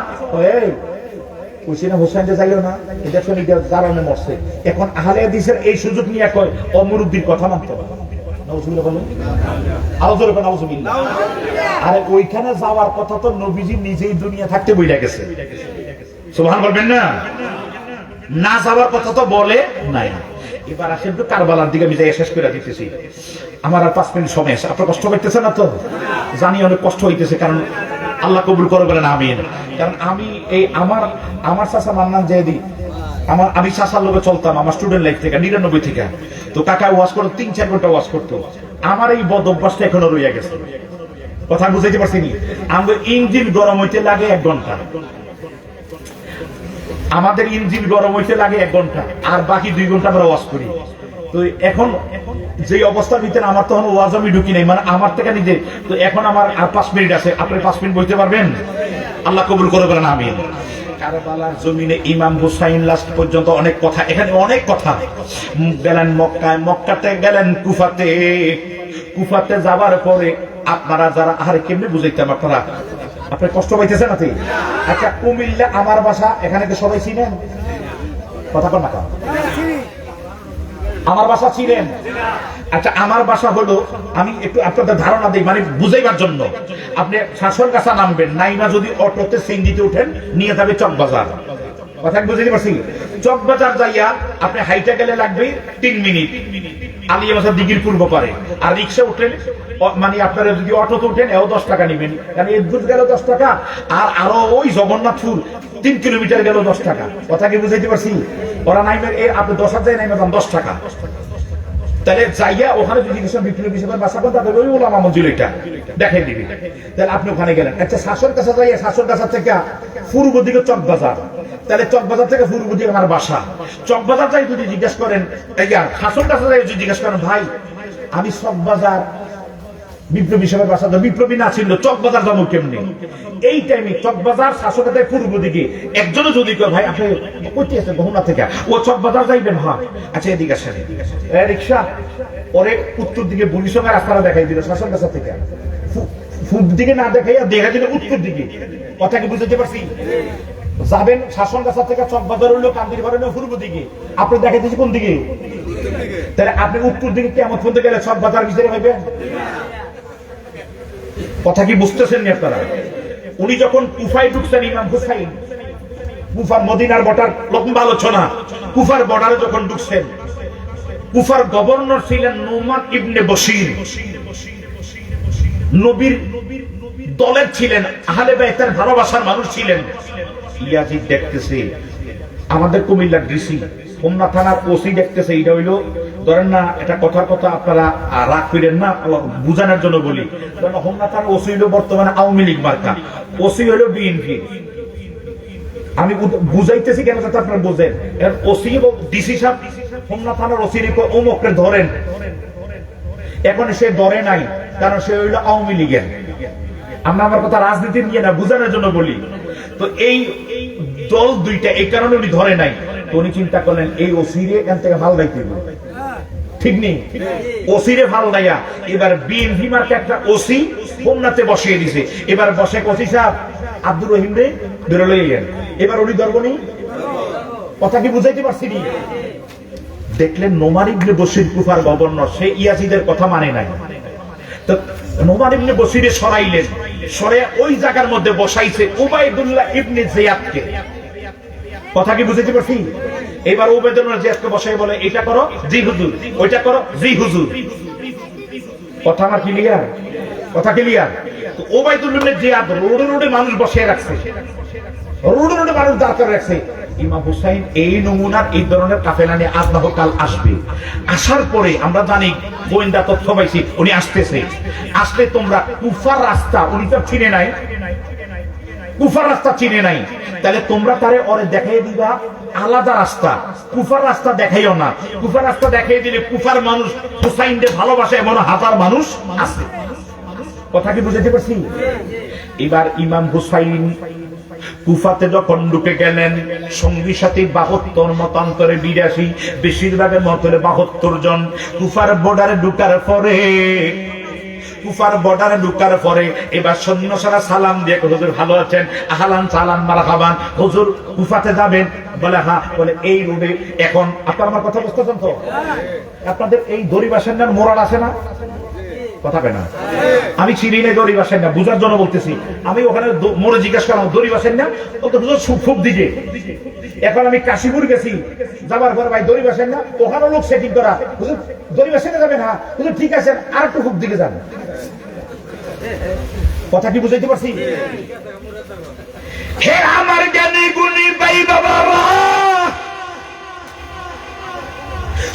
হোসেন যে যাইও না, এটা শুনে জারানে মরছে। এখন আহলে হাদিসের এই সুযোগ নিয়ে কয় অমুরব্বীর কথা মানতে হবে। আরে ওইখানে যাওয়ার কথা তো নবীজি নিজেই দুনিয়া থাকতে বইলা গেছে। সুবহান বলবেন না? না যাওয়ার কথা তো বলে নাই। এবার আসেন তো কারবালার দিকে, আমি যাই শেষ করে দিতেছি। আমার আর 5 মিনিট সময় আছে। আপনার কষ্ট হইতেছে না তো? জানি অনেক কষ্ট হইতেছে, কারণ আল্লাহ কবুল করে বলেন আমিন। কারণ আমি এই আমার চাচা মান্নান জাহেদি, আমি চাচার লোকে চলতাম আমার স্টুডেন্ট লাইফ থেকে, 99 থেকে। তো কাকা ওয়াজ করতো, 3-4 ঘন্টা ওয়াজ করতো। আমার এই বদ অভ্যাসটা এখনো রইয়া গেছে। কথা বুঝাইতে পারছি নি? আমাদের ইঞ্জিন গরম হইতে লাগে 1 ঘন্টা, আমাদের ইঞ্জিন গরম হইতে লাগে 1 ঘন্টা, আর বাকি 2 ঘন্টা আমরা ওয়াজ করি। তো এখন যে অবস্থার ভিতরে আমার তখন ওয়াজ আমি ঢুকি নাই, মানে আমার থেকে নিজে। তো এখন আমার আর 5 মিনিট আছে, আপনি 5 মিনিট বলতে পারবেন? আল্লাহ কবুল করে বলেন আমিন। কারবালার জমিনে ইমাম হুসাইন লাস্ট পর্যন্ত অনেক কথা, এখানে অনেক কথা। গেলেন মক্কায়, মক্কাতে গেলেন কুফাতে, কুফাতে যাওয়ার পরে আপনারা যারা আরে কেমনে বুঝাইতাম, আপনার কষ্ট পাইতেছে না? আচ্ছা, কুমিল্লা আমার বাসা, এখানে কি সবাই ছিলেন? কথা কর না, আমার বাসা ছিলেন? আচ্ছা, আমার বাসা হলো, আমি একটু আপনাদের ধারণা দিই মানে বুঝাইবার জন্য। আপনি শাসনগাছা নামবেন, নাইমা যদি অটোতে সিএনজিতে উঠেন, নিয়ে যাবে চকবাজার। কথা বুঝাইতে পারছি? চকবাজার যাইয়া আপনি হাইটা গেলে লাগবে 3 মিনিট, আলিয়া বাজার দিঘির পূর্ব পারে। আর রিক্সা উঠেন, মানে আপনারা যদি অটোতে উঠেন, এও 10 টাকা নিবেন, কারণ এর দূর গেল 10 টাকা, আর আরো ওই জগন্নাথপুর 3 কিলোমিটার গেল 10 টাকা। কথা কি বুঝাইতে পারছি? ওরা নাইমের আপনি 10 হাজার নাইমে দাম 10 টাকা। তাহলে যাইয়া ওখানে যদি বিপ্লবী হিসেবে বাসা করেন, তাদের ওই ওলামা মঞ্জিল এটা দেখাই দিবি। তাহলে আপনি ওখানে গেলেন। আচ্ছা, শাসন কাছা যাইয়া, শাসন কাছা থেকে পূর্ব দিকে চকবাজার, তাহলে চকবাজার থেকে পূর্ব দিকে আমার বাসা। চকবাজার যাই যদি জিজ্ঞেস করেন, শাসন কাছা যাই যদি জিজ্ঞেস করেন, ভাই আমি চকবাজার বিপ্লবী হিসেবে বাসা, বিপ্লবী না ছিল, চকবাজার যাবো কেমনি? এই টাইমে চকবাজার শাসকের পূর্ব দিকে একজনে যদি কেউ, ভাই আপনি কোথায় আছেন? বহুনা থেকে। ও চকবাজার যাইবেন? হয়। আচ্ছা, এদিকে আসেন, রিক্সা। পরে উত্তর দিকে বরিশালের রাস্তাটা দেখাই দিল শাসন কাছা থেকে, পূর্ব দিকে না দেখাইয়া দেখা দিল উত্তর দিকে। কথা কি বুঝতে পারছি? যাবেন শাসন কাছা থেকে চকবাজার হইলো কান্দির ঘরে পূর্ব দিকে, আপনি দেখাই দিচ্ছি কোন দিকে? তাহলে আপনি উত্তর দিকে কেমন পর্যন্ত গেলে চকবাজার ভিতরে পাইবেন? কথা কি বুঝতেছেন আপনারা? উনি যখন কুফায় ঢুকছেন, ইমাম হুসাইন, কুফার মদিনার বর্ডার, লম্বা আলোচনা, কুফার বর্ডারে যখন ঢুকছেন, কুফার গভর্নর ছিলেন নুমান ইবনে বশির, নবীর দলের ছিলেন, আহলে বাইতের ভালোবাসার মানুষ ছিলেন। ইয়াজিদ দেখতেছে, আমাদের কুমিল্লার ডিসি, হোমনা থানার ওসি দেখতেছে। এটা হইলো, ধরেন না, এটা কথার কথা, আপনারা রাগ করেন না, বুঝানোর জন্য বলি। হোমনা থানার ওসি হইলো বর্তমানে আওয়ামী লীগ মার্কা, ওসি হইলো বিএনপি। আমি বুঝাইতেছি কেন যাতে আপনারা বোঝেন। ওসি এবং ডিসি সাহেব হোমনা থানার ওসি অমুককে ধরেন, এখন সে ধরে নাই, কারণ সে হইলো আওয়ামী লীগের। আমরা আমার কথা রাজনীতি নিয়ে না, বুঝানোর জন্য বলি। তো এই দল দুইটা, এই কারণে উনি ধরে নাই। তো উনি চিন্তা করলেন, এই ওসিরে এখান থেকে ভাল দায়িত্ব, ঠিক নেই, ওসিরে ভাল দাইয়া এবার বিএনপি মার্কে একটা ওসি হোমনাতে বসিয়ে দিছে। এবার বসে ওসি সাহেব আব্দুর রহিম রে বেরোলে, এবার উনি ধরবনি। কথা কি বুঝাইতে পারছি? দেখলেন নোমান ইবনে বশির কুফার গভর্নর, সে ইয়াজিদের কথা মানে নাই। তো নোমান ইবনে বশিরে সরাইলেন, সরে ওই জায়গার মধ্যে বসাইছে উবাইদুল্লাহ ইবনে জিয়াদকে। কথা কি বুঝাইতে পারছি? এবার ওবেদুল্লাহ জিয়াদকে বসাই বলে এটা করো, জি হুজুর, ওইটা করো, জি হুজুর। কথা আমার ক্লিয়ার? কথা ক্লিয়ার? তো ওবাইদুল্লাহ জিয়াদ রোডে রোডে মানুষ বসিয়ে রাখছে, রোডে রোডে মানুষ দাঁড় করে রাখছে। ইমাম হুসাইন এই নমুনার এই ধরনের কাফেলা নিয়ে আজ না হোক কাল আসবে। আসার পরে আমরা জানি, গোয়েন্দা তথ্য পাইছি উনি আসতেছে। আসলে তোমরা কুফার রাস্তা, উনি তো চিনে নাই, কুফার রাস্তা চিনে নাই, তাহলে তোমরা তারে ওরে দেখাই দিবা আলাদা রাস্তা। কুফার রাস্তা দেখাইও না। কুফার রাস্তা দেখাই দিলে কুফার মানুষ হুসাইনকে ভালোবাসে এমন হাজার মানুষ আছে। কথা কি বুঝাতে পারছি? এবার ইমাম হুসাইন কুফাতে যখন ঢুকে গেলেন, সঙ্গী সাথী 72 মতান্তরে 82, বেশিরভাগের মতরে 72 জন। কুফার বর্ডারে ঢুকার পরে, কুফার বর্ডারে ঢুকার পরে এবার সৈন্য সারা সালাম দিয়ে, হুজুর ভালো আছেন, আহলান সালাম মারহাবান, হুজুর কুফাতে যাবেন? বলে হ্যাঁ। বলে এই রোডে এখন আপনার আমার কথা বুঝতেছেন তো? আপনাদের এই দড়িবাসের নাম মোরাল আছে না? কথা কেন? আমি চিনি না দড়িবাসের না, বুঝার জন্য বলতেছি। আমি ওখানে মোড়ে জিজ্ঞাসা করলাম দড়িবাসের না, ও তো সুফুপ দিকে। এখন আমি কাশীপুর গেছি, যাবার পর ভাই দড়িবাসের না, ওখানে লোক সেটিং করা, হুজুর দড়িবাসের যাবে না, হুজুর ঠিক আছে আর একটু ফুপ দিকে যান। কথা কি বুঝাইতে পারছি? হে আমার জ্ঞানী গুণী ভাই বাবারা,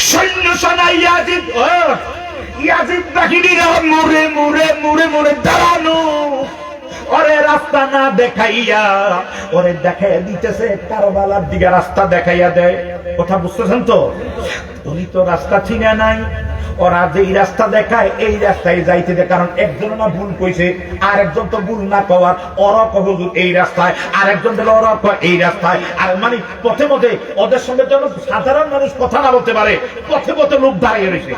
সৈন্য সেনা ইয়াজিদ ইয়াজিদ বাহিনীরা মুড়ে মুড়ে মুড়ে মুড়ে দাঁড়ানো, ওরে রাস্তা না দেখাইয়া ওরে দেখাই দিতেছে কারবালার দিকে রাস্তা দেখাইয়া দেয়। কথা বুঝতেছেন তো? উনি তো রাস্তা চিনে নাই, ওরা যেই রাস্তা দেখায় এই রাস্তায় যাইতে দেয়। কারণ একজন না ভুল কইছে, আর একজন তো ভুল না কওয়ার, ওরা কহ এই রাস্তায়, আর একজন দিল ওরা কয় এই রাস্তায়। আর মানে পথে পথে ওদের সঙ্গে যেন সাধারণ মানুষ কথা না বলতে পারে, পথে পথে লোক দাঁড়িয়ে রয়েছে।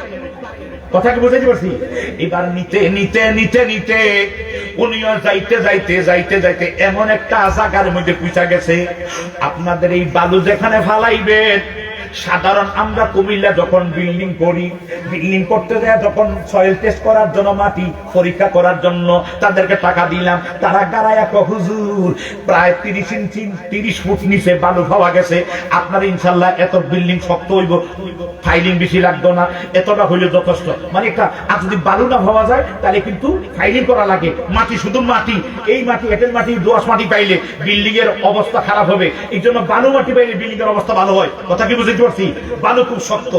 কথা কি বুঝাইতে পারছি? এবার নিতে নিতে নিতে নিতে উনিও যাইতে যাইতে যাইতে যাইতে এমন একটা জায়গার মধ্যে পৌঁছা গেছে, আপনাদের এই বালু যেখানে ফালাইবেন, সাধারণ আমরা কুমিল্লা যখন বিল্ডিং করি, বিল্ডিং করতে যায় যখন সয়েল টেস্ট করার জন্য, মাটি পরীক্ষা করার জন্য তাদেরকে টাকা দিলাম, তারা গাড়াইয়া হুজুর প্রায় 30 ইঞ্চি 30 ফুট নিচে বালু পাওয়া গেছে, আপনার ইনশাল্লাহ এত বিল্ডিং শক্ত হইব, ফাইলিং বেশি লাগতো না, এতটা হইলে যথেষ্ট। মানে একটা আর যদি বালু না পাওয়া যায় তাহলে কিন্তু ফাইলিং করা লাগে। মাটি শুধু মাটি, এই মাটি এঁটেল মাটি দোআঁশ মাটি পাইলে বিল্ডিং এর অবস্থা খারাপ হবে, এই জন্য বালু মাটি পাইলে বিল্ডিং এর অবস্থা ভালো হয়। কথা কি বুঝতে পারছি? বালু খুব শক্ত,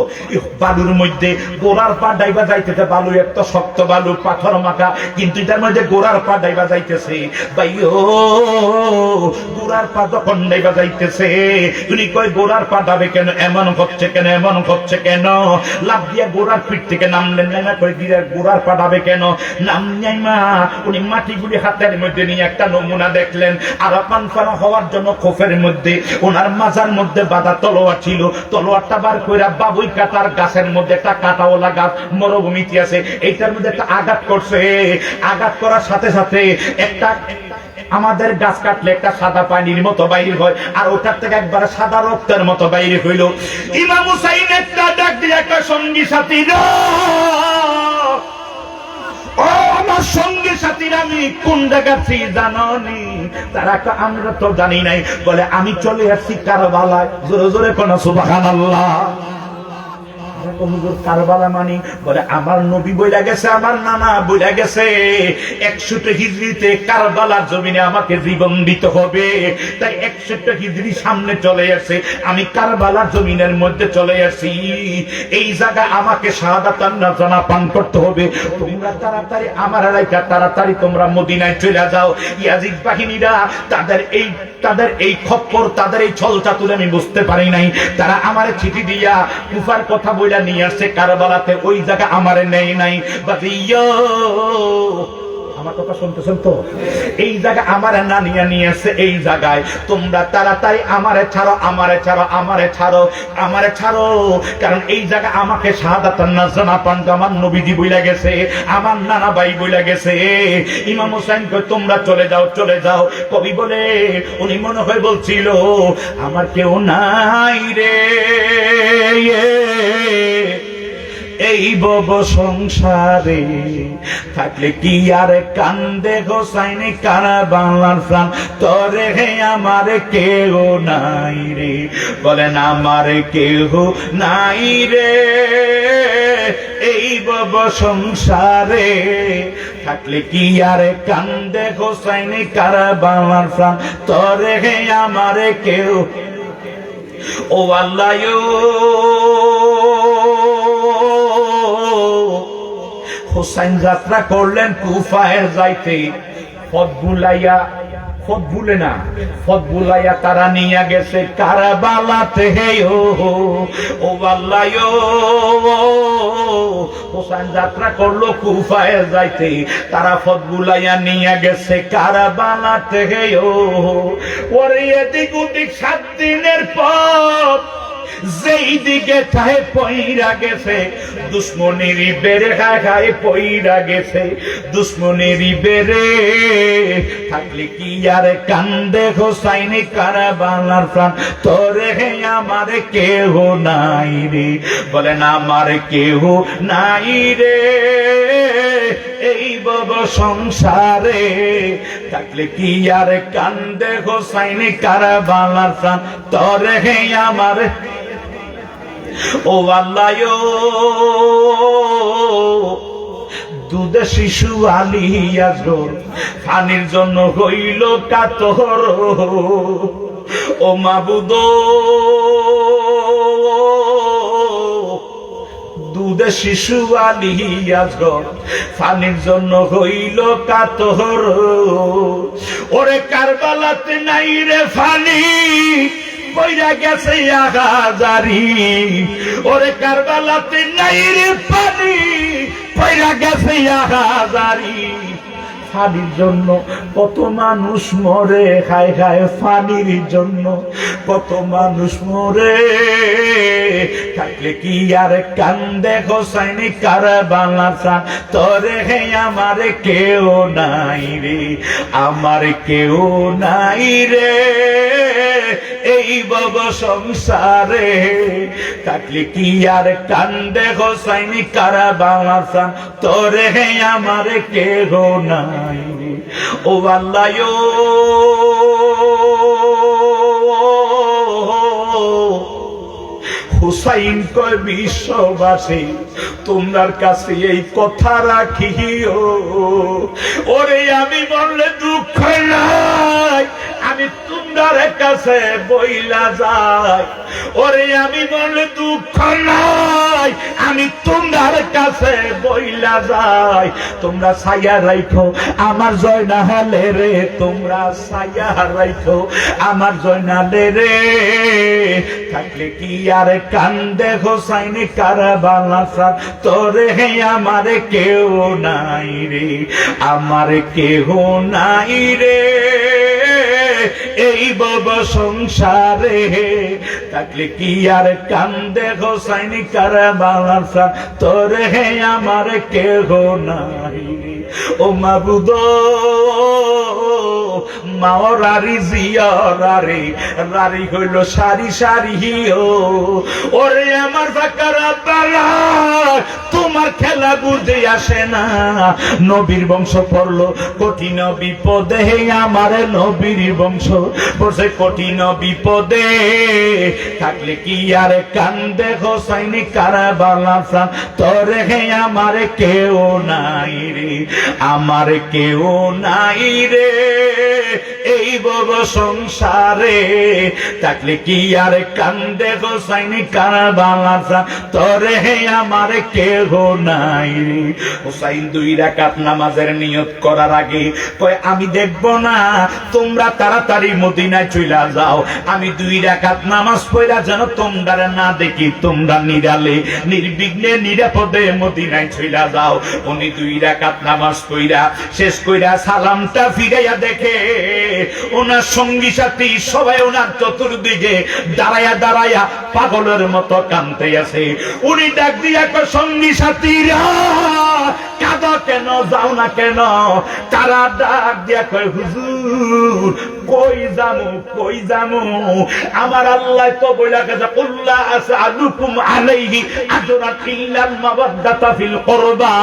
বালুর মধ্যে গোড়ার পা ডাইবা যাইতেছে, বালু এত শক্ত বালু, পাথর মাখা, কিন্তু এটার মধ্যে গোড়ার পা ডাইবা যাইতেছে। ভাইও গোড়ার পা যখন ডাইবা যাইতেছে, উনি কয় গোড়ার পা ডাবে কেন, এমন হচ্ছে কেন, এমন হচ্ছে কেন? লাভ দিয়া গোড়ার পিঠ থেকে নামলেন, না করে দিয়ে গোড়ার পা ডাবে কেন? নাম নাইমা উনি মাটিগুলি হাতের মধ্যে নিয়ে একটা নমুনা দেখলেন। আর পানফানা হওয়ার জন্য খোফের মধ্যে ওনার মাজার মধ্যে বাঁধা তলোয়ার ছিল, তলোয়ারটা বার কইরা বাবুই কাটার গাছের মধ্যে, একটা কাটাওয়ালা গাছ মরুভূমিতে আছে, এইটার মধ্যে একটা আঘাত করছে। আঘাত করার সাথে সাথে একটা আমাদের গাছ কাটলে একটা সাদা পানির মতো বাইরে হয়, আর ওটার থেকে একবার সাদা রক্তের মতো বাইরে হইল। ইমাম হুসাইন একটা ডাক দিয়ে একটা সঙ্গী সাথীরা, ও আমার সঙ্গী সাথীরা, আমি কোন জায়গাছি জানি? তারা আমরা তো জানি নাই। বলে আমি চলে আসছি কারবালায়। জোরে জোরে কোন সুবহানাল্লাহ। কারবালা মানি? বলে আমার নবী বইলা গেছে, আমার নানা বইলা গেছে, 100 হিজরিতে কারবালার জমিনে আমাকে জীবন দিতে হবে। তাই 100 হিজরি সামনে চলে আসে, আমি কারবালার জমিনের মধ্যে চলে আসি। এই জায়গা আমাকে শাহাদাতান নাজানা পান করতে হবে। তোমরা তাড়াতাড়ি আমার এলাকা, তাড়াতাড়ি তোমরা মদিনায় চলে যাও। ইয়াজিদ বাহিনীরা তাদের এই খপ্পর, তাদের এই ছল চাতুর আমি বুঝতে পারি নাই। তারা আমারে চিঠি দিয়া কুফার কথা বইলা নিয়ে আসছে কারবালাতে, ওই জায়গা আমারে নেই নাই। বাজিও আমার কথা শুনতেছেন তো? এই জায়গা আমারে না নিয়ে আসছে, এই জায়গায় তোমরা তাড়াতাড়ি আমারে ছাড়ো, আমারে ছাড়ো, আমারে ছাড়ো, আমারে ছাড়ো। কারণ এই জায়গা আমাকে শাহাদাতান নাজানা পান আমার নবীজি বইলা গেছে, আমার নানা ভাই বইলা গেছে। ইমাম হোসেন কই তোমরা চলে যাও, চলে যাও। কবি বলে উনি মনে হয় বলছিল আমার কেউ নাই রে, এই ভব সংসারে থাকলে কি আর কান্দে হোসাইনি কারা বাংলার প্রাণ তরে হে আমার কেহ নাই রে বলেন আমার কেহ নাই রে এই ভব সংসারে থাকলে কি আর কান্দে হোসাইনি কারা বাংলার প্রাণ তরে হে আমার কেউ ও আল্লাহ হোসাইন যাত্রা করলেন কুফায় যাইতে পথ ভুলাইয়া তারা নিয়ে গেছে কারবালাতে হে ও আল্লাহ হোসাইন যাত্রা করলো কুফায় যাইতে তারা পথ ভুলাইয়া নিয়ে গেছে কারবালাতে হে ওরে এদিক ওদিক 7 দিনের পথ যেই দিকে চাহে পইরা গেছে দুশ্মনেরই বেড়ে খায় পইরা গেছে দুশ্মনেরই বেড়ে থাকলে কি আর কান্দে হোসাইনি কারবালার প্রাণ তোরে হে আমার কেহ নাই রে বলেন আমার কেহ নাই রে এই ভব সংসারে থাকলে কি আর কান্দে হোসাইনি কারবালার প্রাণ তোরে হে আমার ও আল্লাহ দুধে শিশু আলী আজগর পানির জন্য হইল কাতর ও মাবুদ দুধে শিশু আলী আজগর পানির জন্য হইল কাতর ওরে কারবালাতে নাই রে পানি পইরা গেছে আগাজারি ওরে কারবালাতে নাই রে পানি পইরা গেছে আগাজারি পানির জন্য কত মানুষ মরে খায় খায় পানির জন্য কত মানুষ মরে থাকলে কি আর কান্দে হোসাইনি কারবালার প্রাণ তোরে হে আমার কেউ নাই রে আমার কেউ নাই রে এই ভব সংসারে থাকলে কি আর কান্দে হোসাইনি কারবালার প্রাণ তোরে হে আমার কেহ নাই রে ও আল্লাহ হুসাইন কয় বিশ্ববাসী তোমার কাছে এই কথা রাখিও ওরে আমি বললে দুঃখ নাই আমি তোমার কাছে বইলা যাই ওরে আমি বললে দুঃখ নাই আমি তোমার কাছে বইলা যাই তোমরা ছায়া রাখো আমার জয়নালে রে তোমরা ছায়া রাখো আমার জয়নালে রে থাকলে কি আর কান্দে হোসাইনি কারবালার প্রাণ তোরে হে আমার কেউ নাই রে আমার কেহ নাই রে এই ভব সংসারে থাকলে কি আর কান্দে হোসাইনি কারবালার প্রাণ তোরে হে আমার কেহ নাই রে ও মাবুদ মাওরারি জিয়ারারে রারি হইল সারি সারি ওরে আমার ফাকারা বালা তোমার খেলা বুঝে আসে না নবীর বংশ পড়লো কঠিন বিপদে আমার নবীর বংশ পড়ছে কঠিন বিপদে থাকলে কি আর কান্দে হোসাইনি কারবালার প্রাণ তোরে হে আমার কেউ নাই রে আমার কেউ নাই রে এই ভব সংসারে থাকলে কি আর কান্দে হোসাইনি কারবালার প্রাণ তোরে হে আমার কেহ নাই রে হোসাইন 2 রাকাত নামাজের নিয়ত করার আগে কয় আমি দেখব না তোমরা তাড়াতাড়ি মদিনায় চলে যাও আমি 2 রাকাত নামাজ পড়া যেন তোমরা না দেখি তোমরা নিরালে নির্বিঘ্নে নিরাপদে মদিনায় চলে যাও উনি 2 রাকাত নামাজ পড়া শেষ কইরা সালামটা ফিরাইয়া দেখে ওনার সঙ্গী সাথী সবাই ওনার চতুর্দিকে দাঁড়ায়া দাঁড়ায়া পাগলের মতো কাঁদতে আছে উনি ডাক দিয়া কয় সঙ্গী সাথীরা কাঁদো কেন, যাও না কেন? তারা ডাক দিয়া কয় হুজুর কই যামু, কই যামু? আমার আল্লাহ তো বইলা গেছে কুল্লা আসআলুকুম আলাইহি আজরান ইল্লাল মাওয়াদ্দাতা ফিল কুরবা।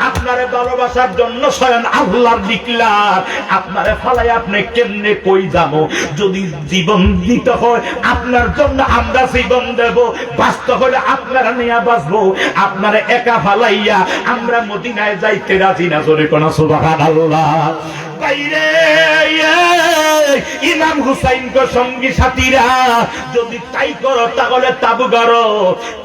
আপনারে ভালোবাসার জন্য স্বয়ং আল্লাহর দিকলার, আপনারে ফালাই আপনি কেমনে কই যাবো? যদি জীবন দিতে হয় আপনার জন্য আমরা জীবন দেব, বাঁচতে হলে আপনারা নিয়ে বাঁচবো। আপনারে একা ফালাইয়া আমরা মদিনায় যাইতে রাজি না। জোরে কোন সুবহানাল্লাহ। বাইরে ইমাম হুসাইনকে সঙ্গী সাথীরা যদি তাই করো তাহলে তাবু করো।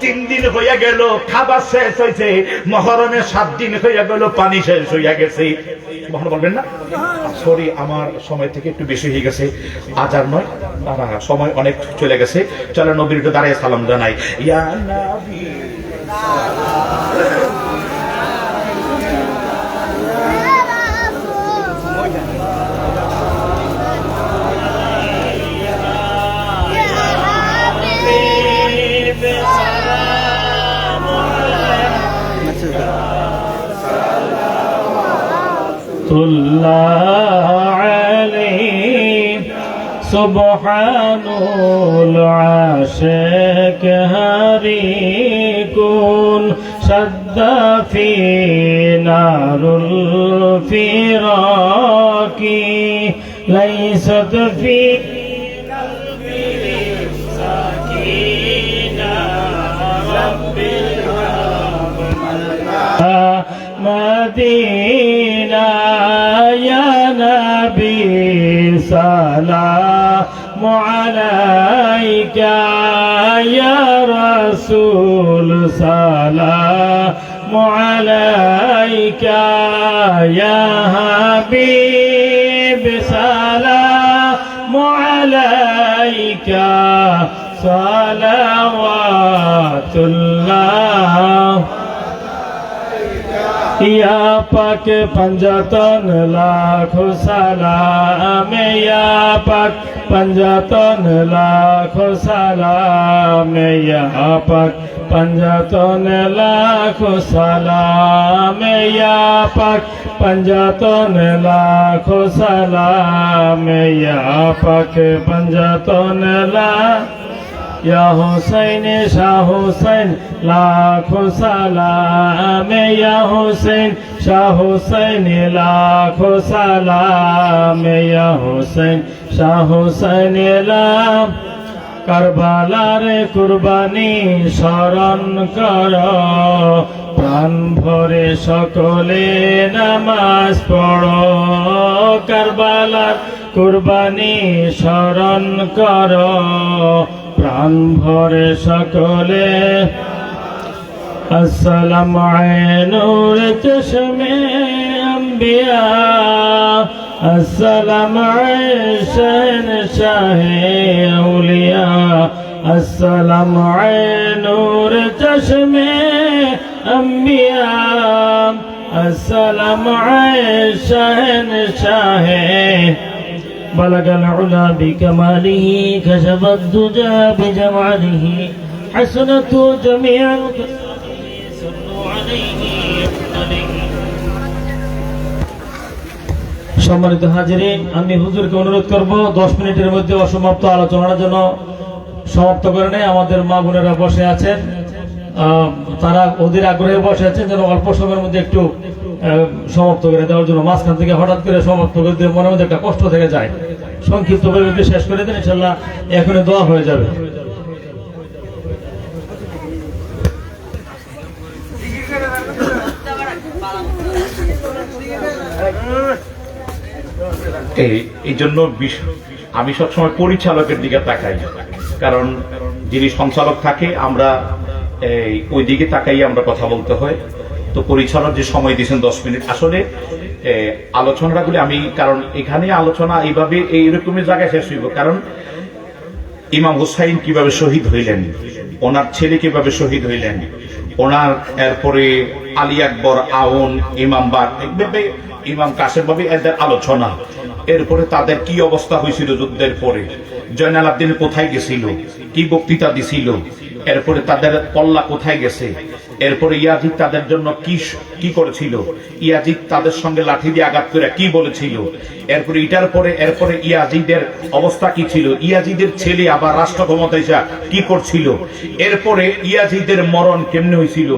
3 দিন হইয়া গেল, খাবার শেষ হয়েছে। মহরমের 7 দিন হইয়া গেল, পানি শেষ হইয়া গেছে। বলবেন না? সরি, আমার সময় থেকে একটু বেশি হয়ে গেছে। আজার নয়, সময় অনেক চলে গেছে। চলো নবীর একটু দাঁড়িয়ে সালাম জানাই। ইয়া নবী سبحان العاشق هريكون شد في نار الفراق ليست في قلبي سكينة رب مدينة يا نبي سلام عليك يا رسول سلام عليك يا حبيب سلام عليك صلوات الله या पाक पंजातन लाखो सलाम या पाक पंजातन लाखो सलाम या पाक पंजातन लाखो सलाम या पाक पंजातन लाखो सलाम या पाक पंजातन लाख या हुसैन शाह हुसैन लाखों सलाम या हुसैन शाह हुसैन लाखों सलाम या हुसैन शाह हुसैन लाम কারবালার কুরবানি স্মরণ কর প্রাণ ভরে সকলে নামাজ পড়ো কারবালার কুরবানি স্মরণ কর প্রাণ ভরে সকলে আসসালামু আলাইনুর চশমে আম্বিয়া আসসালামু আলাইশান শাহে আউলিয়া আসসালামু আলাইনুর চশমে আম্বিয়া আসসালামু আলাইশান শাহে بلغ العلا بكماله كشف الدجى بجماله حسنت جميع صلوا عليه সম্মানিত হাজিরিন, আমি হুজুরকে অনুরোধ করব 10 মিনিটের মধ্যে অসমাপ্ত আলোচনার জন্য সমাপ্ত করে নেয়। আমাদের মা বোনেরা বসে আছেন, তারা অধীর আগ্রহে বসে আছেন, যেন অল্প সময়ের মধ্যে একটু সমাপ্ত করে দেওয়ার জন্য। মাঝখান থেকে হঠাৎ করে সমাপ্ত করে দিয়ে মনের মধ্যে একটা কষ্ট থেকে যায়। সংক্ষিপ্ত ভাবে শেষ করে দেন, ইনশাআল্লাহ এখনই দোয়া হয়ে যাবে। এই জন্য আমি সবসময় পরিচালকের দিকে তাকাই, কারণ যিনি সঞ্চালক থাকে আমরা ওই দিকে তাকাই আমরা কথা বলতে হয়। তো পরিচালক যে সময় দিয়েছেন 10 মিনিট, আসলে আলোচনাগুলি আমি, কারণ এখানে আলোচনা এইভাবে এইরকমের জায়গায় শেষ হইব, কারণ ইমাম হুসাইন কিভাবে শহীদ হইলেন, ওনার ছেলে কিভাবে শহীদ হইলেন, ওনার এরপরে আলী আকবর, আউন, ইমাম বাগ, ইমাম কাসেম ভাবে এদের আলোচনা, এরপরে তাদের কি অবস্থা হয়েছিল যুদ্ধের পরে, জয়নাল আবদিন কোথায় গেছিল, কি বক্তৃতা দিছিল, এরপরে তাদের পল্লা কোথায় গেছে, এরপরে ইয়াজিদ তাদের জন্য কি করেছিল, ইয়াজিদ তাদের সঙ্গে লাঠি দিয়ে আঘাত করে কি বলেছিল, এরপরে ইয়াজিদের অবস্থা কি ছিল, ইয়াজিদের ছেলে আবার রাষ্ট্র ক্ষমতায় কি করছিল, এরপরে ইয়াজিদের মরণ কেমনে হয়েছিল,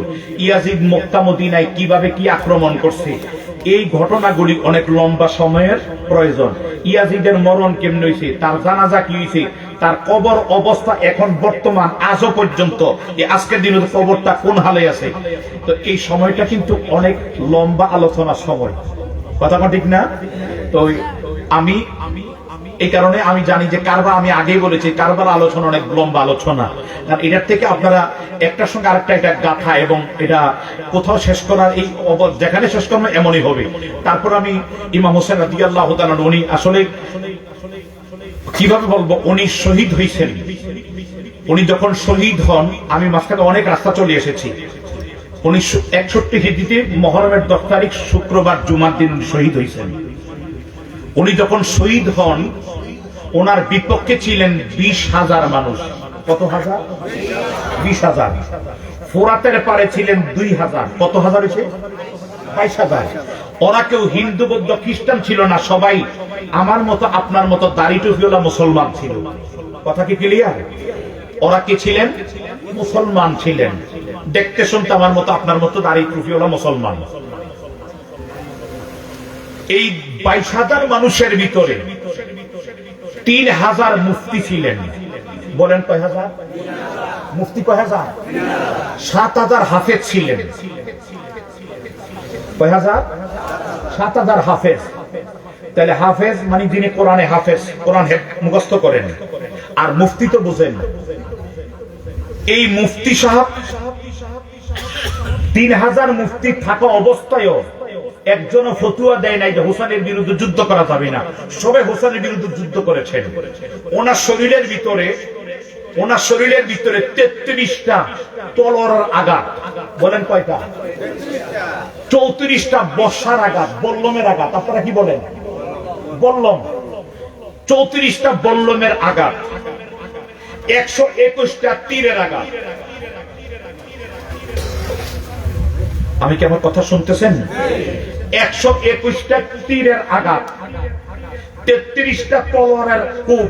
ইয়াজিদ মক্কা মদিনায় কিভাবে কি আক্রমণ করছে, এই ঘটনাগুলি অনেক লম্বা সময়ের প্রয়োজন। ইয়াজিদের মরণ কেমনে হয়েছে, তার জানাজা কি হয়েছে, তার কবর অবস্থা এখন বর্তমান আজও পর্যন্ত আজকের দিনে কবরটা কোন হালে আছে, তো এই সময়টা কিন্তু অনেক লম্বা আলোচনার সময়, কথা ঠিক না? তো আমি এই কারণে আমি জানি যে কারবার, আমি আগেই বলেছি কারবার আলোচনা অনেক লম্বা আলোচনা, কারণ এটার থেকে আপনারা একটার সঙ্গে আরেকটা এটা গাথা এবং এটা কোথাও শেষ করার এই যেখানে শেষ করবো এমনই হবে। তারপর আমি ইমাম হোসেন রাদিয়াল্লাহু তাআলা উনি আসলে কিভাবে বলবো, উনি শহীদ হয়েছেন। উনি যখন শহীদ হন, আমি মাঝখানে অনেক রাস্তা চলে এসেছি, 1961 হিজরিতে মুহররমের 10 তারিখ শুক্রবার জুমার দিন উনি শহীদ হয়েছেন। উনি যখন শহীদ হন, ওনার বিপক্ষে ছিলেন 20,000 মানুষ। কত হাজার? 20,000। ফোরাতের পারে ছিলেন 2,000। কত হাজার হয়েছে? 22,000। ওরা কেউ হিন্দু বৌদ্ধ খ্রিস্টান ছিল না, সবাই আমার মতো আপনার মতো দাড়ি টুপিওয়ালা মুসলমান ছিল। কথা কি ক্লিয়ার? ওরা কি ছিলেন? মুসলমান ছিলেন, দেখতে শুনতে আমার মতো আপনার মতো দাড়ি টুপিওয়ালা মুসলমান। এই 22,000 মানুষের ভিতরে 3,000 মুফতি ছিলেন। বলেন কয় হাজার? মুফতি কয় হাজার? 7,000 হাফেজ ছিলেন। কয় হাজার? 7,000 হাফেজ। তাহলে হাফেজ মানে যিনি কোরআনে হাফেজ, কোরআন মুখস্থ করেন। আর মুফতি তো বুঝেন, এই মুফতি সাহেব 3,000 মুফতি থাকা অবস্থায়ও একজনও ফতুয়া দেয় নাই যে হোসেনের বিরুদ্ধে যুদ্ধ করা যাবে না। সবে হোসেনের বিরুদ্ধে যুদ্ধ করেছেন। ওনার শরীরের ভিতরে 33টা তলোয়ারের আঘাত। বলেন কয়টা? 34টা বর্ষার আঘাত, বল্লমের আঘাত। আপনারা কি বলেন? বল্লম। 34টা বল্লমের আঘাত, 121টা তীরের আঘাত। আমি কি আমার কথা শুনতেছেন? 121টা তীরের আঘাত, 33টা তলোয়ারের কোপ,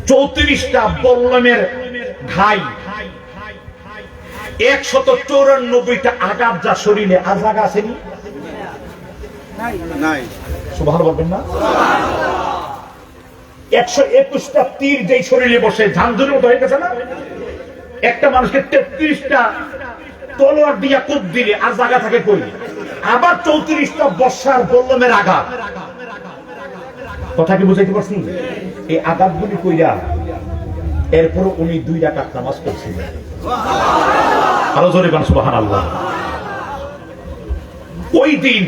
34টা বল্লমের ঘাই, 194টা আঘাত যা শরীরে। আর জায়গা আসেনি? সুবহান বলবেন না? 121টা তীর যেই শরীরে বসে ঝাঁঝুরের মতো হয়ে গেছে না? একটা মানুষকে 33টা তলোয়ার দিয়া কোপ দিলে আর জায়গা থাকে কই? আবার 34টা বর্ষার বল্লমের আঘাত। কথা কি বুঝাইতে পারছি? এই আঘাতগুলি কইরা এরপর উনি 2 রাকাত নামাজ পড়ছিলেন। আরো জোরে বলেন সুবহানাল্লাহ। ওই দিন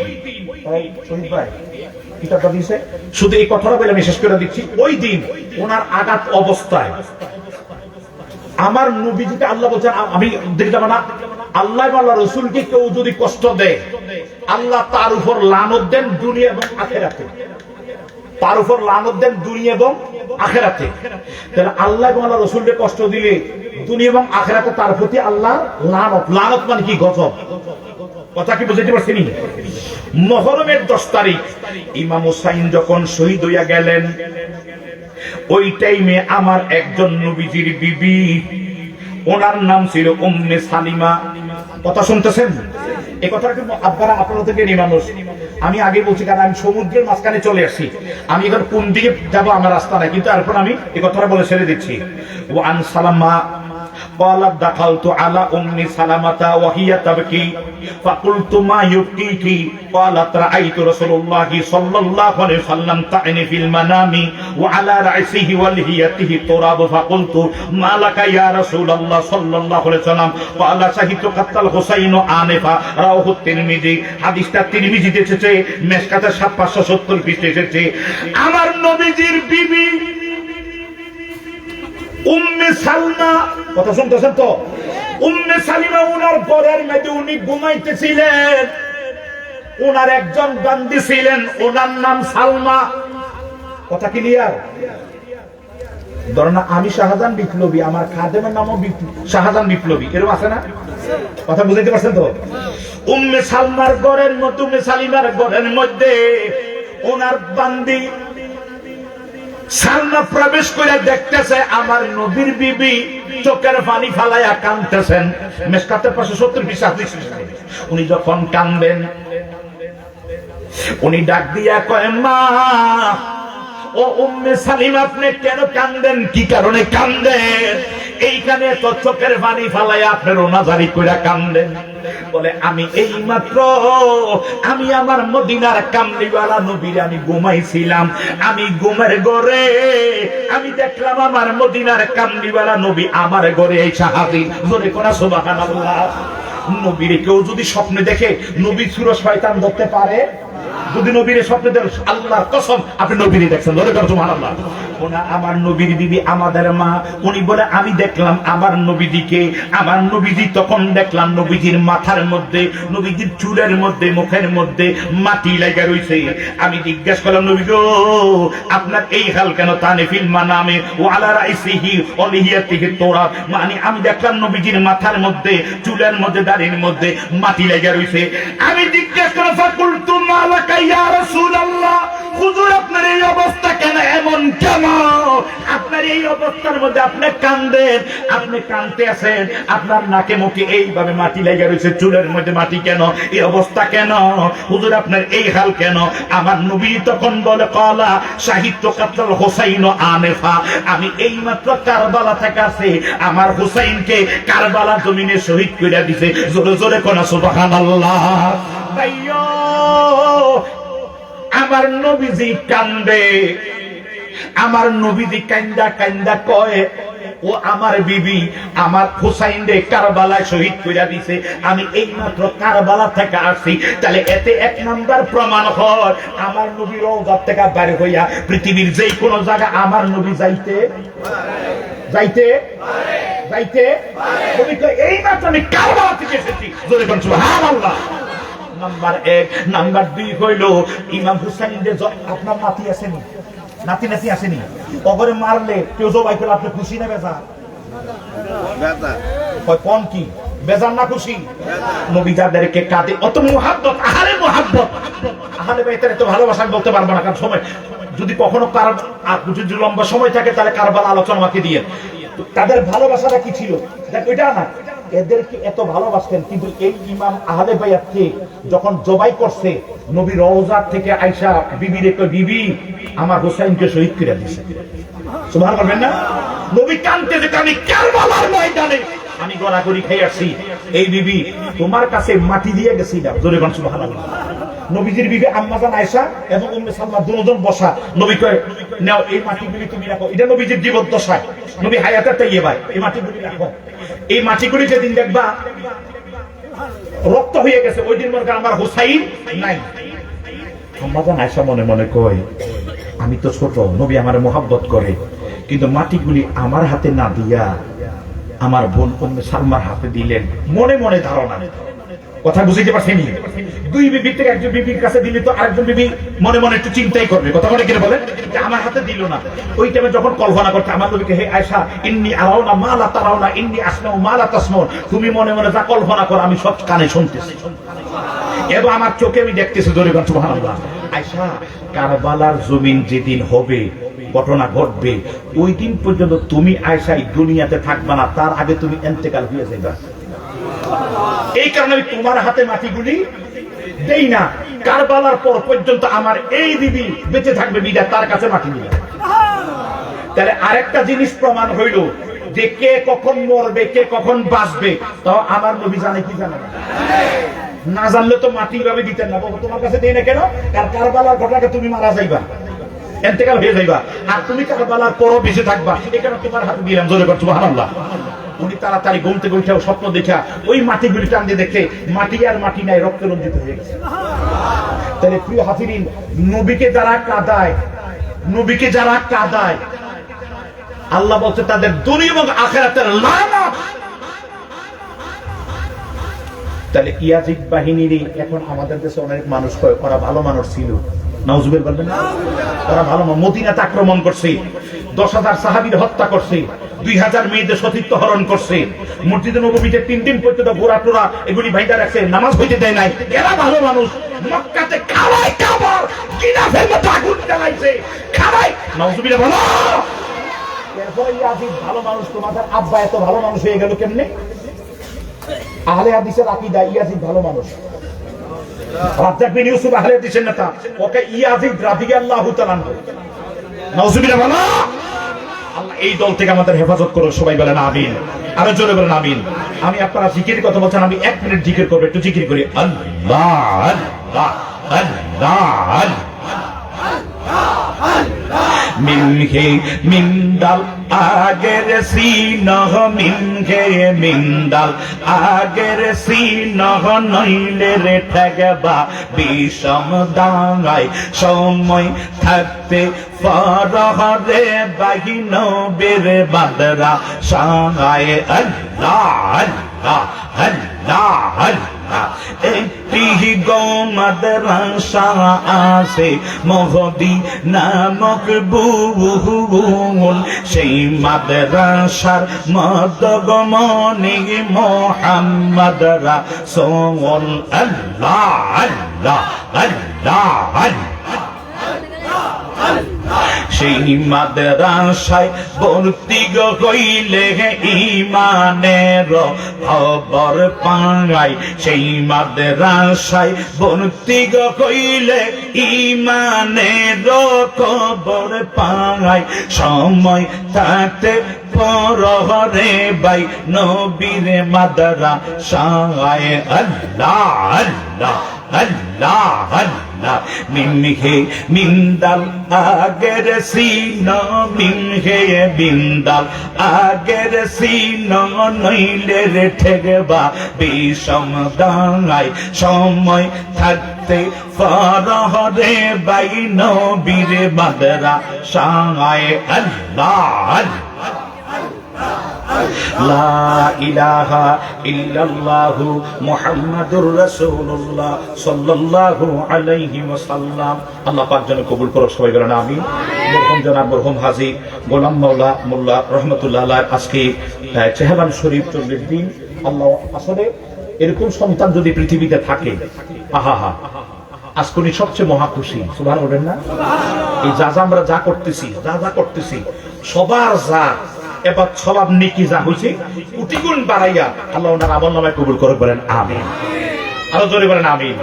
শহীদ ভাই কিতাবটা দিয়েছে, শুধু এই কথাটা বলে আমি শেষ করে দিচ্ছি। ওই দিন ওনার আঘাত অবস্থায় আমার নবীজিকে আল্লাহ বলছেন, আমি দেখলাম না, আল্লাহ আল্লাহ রসুলকে কেউ যদি কষ্ট দেয়, আল্লাহ তার উপর লানত দেন দুনিয়া এবং আখিরাতে। তার উপর লানত দেন দুনিয়া এবং আখিরাতে। তাহলে আল্লাহ এবং আল্লাহ রসুলকে কষ্ট দিলে দুনিয়া এবং আখিরাতে তার প্রতি আল্লাহ লানত। লানত মানে কি? গজব। কথা কি বুঝতে পারছেন? মুহররমের 10 তারিখ ইমাম হুসাইন যখন শহীদ হইয়া গেলেন, ওই টাইমে আমার একজন নবীজির বিবি, ওনার নাম ছিল উম্মে সালিমা। কথা শুনতেছেন? এই কথাটা কিন্তু আপনারা আপনারা থেকে নিয়ে মানুষ, আমি আগে বলছি, কারণ আমি সমুদ্রের মাঝখানে চলে আসছি। আমি এখন কোন দিকে যাবো আমার রাস্তা নাই, কিন্তু এরপর আমি এই কথাটা বলে ছেড়ে দিচ্ছি। ওয়ান সালামা قالت دخلت على ام سلمة وهي تبكي فقلت ما يبكيك قالت رايت رسول الله صلى الله عليه وسلم طعن في المنام وعلى راسه ولحيته تراب فقلت ما لك يا رسول الله صلى الله عليه وسلم قال شهدت قتل الحسين آنفا رواه الترمذي। হাদিসটা তিরমিজিতে এসেছে, মেশকাতে 570 পৃষ্ঠায় এসেছে। আমার নবীজির বিবি উম্মে সালমা, কথা শুনতেছেন তো? উম্মে সালিমা উনার ঘরের মধ্যে উনি ঘুমাইতেছিলেন। উনার একজন বান্দি ছিলেন, ওনার নাম সালমা। কথা ক্লিয়ার? ধরো না আমি শাহজাহান বিপ্লবী, আমার খাদেমের নামও শাহজাহান বিপ্লবী, এরকম আছে না? কথা বুঝাইতে পারছেন তো? উম্মে সালমার ঘরের মধ্যে, উম্মে সালিমার ঘরের মধ্যে ওনার বান্দি সালমা প্রবেশ করে দেখতেছে আমার নবীর বিবি চোখের পানি ফালাইয়া কাঁদতেছেন। মেশকাতের 570 পৃষ্ঠা হাদিস। উনি যখন কাঁদেন, উনি ডাক দিয়া কয়, মা ও উম্মে সালিমা, আপনি কেন কাঁদেন? কি কারণে কাঁদেন? এইখানে তো চোখের পানি ফালাইয়া আপনার ওনাজারি কইরা কাঁদেন। বলে, আমি এই মাত্র আমি আমার মদিনার কামলিওয়ালা নবীর আমি ঘুমাইছিলাম, আমি ঘুমের ঘরে আমি দেখলাম আমার মদিনার কামলিওয়ালা নবী আমার ঘরে এসে হাজির। জোরে কোনা সুবহানাল্লাহ। নবীর কেউ যদি স্বপ্নে দেখে, নবী সুরজ শয়তান ধরতে পারে? যদি নবীর স্বপ্নে দেখেন, আল্লাহর কসম আপনি নবীর দেখছেন। জোরে কোনা সুবহানাল্লাহ। ওনা আমার নবীর বিবি, আমাদের মা, উনি বলে আমি দেখলাম আমার নবীজিকে। আমার নবীজি তখন দেখলাম নবীজির মাথার মধ্যে, নবীজির চুলের মধ্যে, মুখের মধ্যে মাটি লাগা রইছে। আমি জিজ্ঞেস করলাম, নবী গো, আপনার এই হাল কেন? তানে ফিল মানামে ও আলা রাইসিহি ওয়া লিহিয়াতিহি তুরাব। মানে আমি দেখলাম নবীজির মাথার মধ্যে, চুলের মধ্যে, দাড়ির মধ্যে মাটি লাগা রইছে। আমি জিজ্ঞেস করলাম, ফাকুলতু মালাকা ইয়া রাসূলুল্লাহ, হুজুর আপনার এই অবস্থা কেন? এমন কেন? আপনার এই অবস্থার মধ্যে আপনি কাঁদেন, আপনি কাঁদতে আছেন, আপনার নাকে মুখে এইভাবে মাটি লেগে রয়েছে, চুলের মধ্যে মাটি কেন? এই অবস্থা কেন? হুজুর আপনার এই হাল কেন? আমার নবী তখন বলে, কলা সাহিত্য কাতল হোসাইন আনেফা, আমি এই মাত্র কারবালা থেকে আসি, আমার হুসাইনকে কারবালা জমিনে শহীদ করে দিছে। জোরে জোরে কোনা সুবহানাল্লাহ। ভাইয়ো, আমার নবীজি কান্দে, আমার নবীজি কান্দা কান্দা কয়, ও আমার বিবি আমার হুসাইন রে কারবালায় শহীদ কইরা দিছে, আমি এই মাত্র কারবালা থেকে আসছি। তাহলে এতে এক নাম্বার প্রমাণ হয় আমার নবী রওজা থেকে বের হইয়া পৃথিবীর যেই কোনো জায়গা আমার নবী যাইতে যাইতে যাইতে নবী কয়, এই মাত্র আমি কারবালা থেকে এসেছি। জোরে বলুন সুবহানাল্লাহ। নাম্বার 1। নাম্বার 2 হইল, ইমাম হুসাইন রে আপনার নাতি আসেনি, নাতি নাতি আসেনি, অগরে মারলে কেউ জবাই করে আপনি খুশি না বেজার? কোন কি বেজার না খুশি? নবী যাদেরকে কাঁদে, অত মুহাব্বত, আহারে মুহাব্বত, আহারে ভাই, এত ভালোবাসা আমি বলতে পারবো না, কারণ সময় যদি কখনো যদি লম্বা সময় থাকে তাহলে কারবালা আলোচনা আমাকে দিয়ে। তাদের ভালোবাসাটা কি ছিল দেখ, ওইটা না, এদেরকে এত ভালোবাসতেন। কিন্তু এই ইমাম আহলে বাইতকে যখন জবাই করছে, নবী রওজার থেকে আয়েশা বিবি রে কয়, বিবি আমার হুসাইনকে শহীদ করে দিয়েছে। সুবহান বলবেন না? নবী কাঁদতে যে আমি কারবালার ময়দানে আমি গড়াগড়ি খেয়ে আসছি, এই বিবি তোমার কাছে মাটি দিয়ে গেছিলাম। জোরে বলুন সুবহানাল্লাহ। নবীজির বিবি আম্মাজান আয়েশা এবং উম্মে সালমা দুজন বসা, নবী কয়, নাও এই মাটিগুলি তুমি রাখো। এটা নবীজির জীবদ্দশায়, নবী হায়াতে তাইয়্যিবা, এই মাটিগুলি রাখো। এই মাটিগুলি যেদিন দেখবা রক্ত হয়ে গেছে, ওই দিন মনে করেন আমার হুসাইন নাই। আম্মাজান আয়েশা মনে মনে কয়, আমি তো ছোট, নবী আমার মোহাব্বত করে, কিন্তু মাটিগুলি আমার হাতে না দিয়া আমার বোন উম্মে সালমার হাতে দিলেন। মনে মনে ধারণা, কথা বুঝতে পারছেন? দুই বিবি থেকে একজন বিবির কাছে দিলে তো আরেকজন বিবি মনে মনে একটু চিন্তাই করবে, কথা বলে কিনা বলেন, যে আমার হাতে দিল না। ওই টাইমে যখন কল্পনা করতে আমার নবীকে, হে আয়েশা, ইন্নী আরাউনা মা লা তারাউনা, ইন্নী আসমাউ মা লা তাসমাউন, তুমি মনে মনে যা কল্পনা করো আমি সব কানে শুনতেছি এবং আমার চোখে আমি দেখতেছি। জোরে বলুন সুবহানাল্লাহ। আয়েশা, কারবালার জমিন যেদিন হবে, ঘটনা ঘটবে, ওই দিন পর্যন্ত তুমি আয়েশা এই দুনিয়াতে থাকবা না, তার আগে তুমি ইন্তেকাল হয়ে যাবে। এই কারণে আমি তোমার হাতে মাটিগুলি দেই না, কারবালার পর পর্যন্ত আমার এই বিবি বেঁচে থাকবে, বিদা তার কাছে মাটি নিয়ে। তাহলে আরেকটা জিনিস প্রমাণ হইল যে কে কখন মরবে, কে কখন বাঁচবে, তাও আমার নবী জানে কি জানে না? জানলে তো মাটি ভাবে দিতেন না। তোমার কাছে দেই না কেন? কারণ কারবালার ঘটনাকে তুমি মারা যাইবা, ইন্তেকাল হয়ে যাইবা, আর তুমি কারবালার পরও বেঁচে থাকবা, এই কারণে তোমার হাতে দিলাম। জোরে বলুন সুবহানাল্লাহ। উনি তাড়াতাড়ি ঘুম থেকে উঠে স্বপ্ন দেখা ওই মাটিগুলি টান দিয়ে দেখে মাটি আর মাটি নাই, রক্তে রঞ্জিত হয়ে গেছে। তাহলে প্রিয় হাজিরিন, নবীকে যারা কাঁদায়, নবীকে যারা কাঁদায়, আল্লাহ বলছে তাদের দুনিয়া এবং আখিরাতের লানত। তাহলে ইয়াজিদ বাহিনীরই এখন আমাদের দেশে অনেক মানুষ কয় ওরা ভালো মানুষ ছিল, নাউজুবিল্লাহ বলবেন না? তারা ভালো মানুষ। মদিনাতে আক্রমণ করছে, 10,000 সাহাবীর হত্যা করছে, 2,000 মেয়েদের সতীত্ব হরণ করছে, মসজিদে নববীতে 3 দিন পর্যন্ত ঘোরা টোরা এগুলি ভাইটা রাখছে, নামাজ হইতে দেয় নাই। এরা ভালো মানুষ। মক্কাতে খাওয়াই খাবার গিলাফের মতো আগুন জ্বালাইছে, খাওয়াই। নাউজুবিল্লাহ বলো। এরপরে ইয়াজিদ ভালো মানুষ। তোমাদের আব্বা এত ভালো মানুষ হয়ে গেল কেমনে? আহলে হাদিসের আকীদা ইয়াজিদ ভালো মানুষ। রাজ্জাক বিন ইউসুফ আহলে হাদিসের নেতা, ওকে ইয়াজিদ রাদিয়াল্লাহু তাআলা আনহু। নাউজুবিল্লাহ বলো। আল্লাহ এই দল থেকে আমাদের হেফাজত করো, সবাই বলেন আমিন। আরো জোরে বলেন আমিন। আমি আপনারা জিকিরের কথা বলছেন, আমি 1 মিনিট জিকির করব, একটু জিকির করি। আল্লাহ আল্লাহ আল্লাহ মিনহে মিন্দাল আগের সিনহ, মিনহে মিন্দাল আগের সিনহ, নইলে রে ঠেকবা বিষম দাঙ্গায়, সময় থাকতে ফরহরে বাহিন বেরে বাদরা সাঙ্গায়। আল্লাহ আল্লাহ আল্লাহ আল্লাহ। একটি মাদ্রাসা আছে মহদি নামক বুহুল, সেই মাদ্রাসার মদগমনি মোহাম্মদ রাসূল। আল্লাহ আল্লাহ আল্লাহ আল্লাহ। সেই মাদ্রাসায় ভর্তি হইলে ঈমানের খবর পাই, সেই মাদ্রাসায় ভর্তি হইলে ঈমানের খবর পাই, সময় থাকতে পরহরে বাই নবীর মাদ্রাসায়। আল্লাহ আল্লাহ আল্লাহ আল্লাহ। মিনহে মিন্দাল আগের সিন, মিনহে মিন্দাল আগের সিন, নইলে রে ঠেকবা বিষম দাঙ্গায়, সময় থাকতে ফরহরে বাই নবীর মাদ্রাসায়। আল্লাহ আল্লাহ। লা ইলাহা ইল্লাল্লাহু মুহাম্মাদুর রাসূলুল্লাহ সাল্লাল্লাহু আলাইহি ওয়াসাল্লাম। আল্লাহ পাক যেন কবুল করো, সবাই বলেন আমিন। মরহুম জনাব মরহুম হাজী গোলাম মাওলা মোল্লা রহমাতুল্লাহ আলাইহি আজকে চেহরান শরীফ 40 দিন। আল্লাহ আসলে এরকম সন্তান যদি পৃথিবীতে থাকে, আহা আজকে উনি সবচেয়ে মহা খুশি। সুবহানাল্লাহ বলেন না? এই যা আমরা যা করতেছি সবার যা এবার সবাব নেকি যা হয়েছে কোটি গুণ বাড়াইয়া আল্লাহ ওনার আমলনামায় কবুল করে, বলেন আমিন। আরো জোরে বলেন আমিন।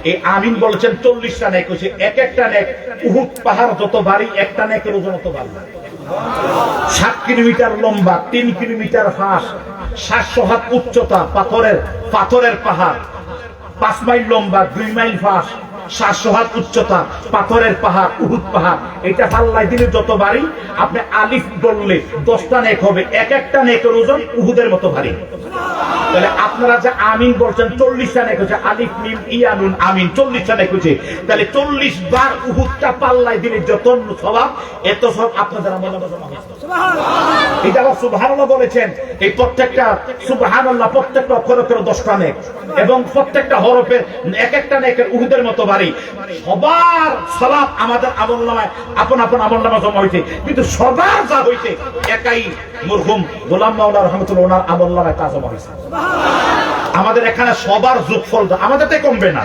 এই আমিন বলেছেন 40টা নেক হয়েছে। এক একটা নেক উহুদ পাহাড় যত ভারী, একটা নেকের ওজন তত ভারী। 7 কিলোমিটার লম্বা, 3 কিলোমিটার ফাঁস, 700 হাত উচ্চতা, পাথরের পাহাড়, 5 মাইল লম্বা, 2 মাইল ফাঁস, 700 হাত উচ্চতা, পাথরের পাহাড়, উহুদ পাহাড়। এটা পাল্লায় দিলে যত ভারী, আপনি আলিফ বললে 10টা নেক হবে, এক একটা নেকের ওজন উহুদের মতো ভারী। তাহলে আপনারা যে আমিন বলছেন 40টা নেক হচ্ছে, আলিফ মিম ইয়া নুন আমিন, 40টা নেক হচ্ছে। তাহলে 40 বার উহুদটা পাল্লায় দিলে যত সওয়াব, এত সব আপনাদের আমলে জমা হবে। সুবহানাল্লাহ। এটা আবার সুবহানাল্লাহ বলেছেন। এই প্রত্যেকটা সুবহানাল্লাহ, প্রত্যেকটা অক্ষরে 10টা নেক, এবং প্রত্যেকটা হরফের এক একটা নেকের উহুদের মতো ভারী। সবার সওয়াব আমাদের আমলনামায় আপন আপন আমলনামা জমা হইছে, কিন্তু সবার যা হইছে একাই মরহুম গোলাম মাওলা রহমাতুল্লাহ ওনার আমলনামায় তা জমা হইছে। আমাদের এখানে সবার যোগফল আমাদের তাই কমবে না।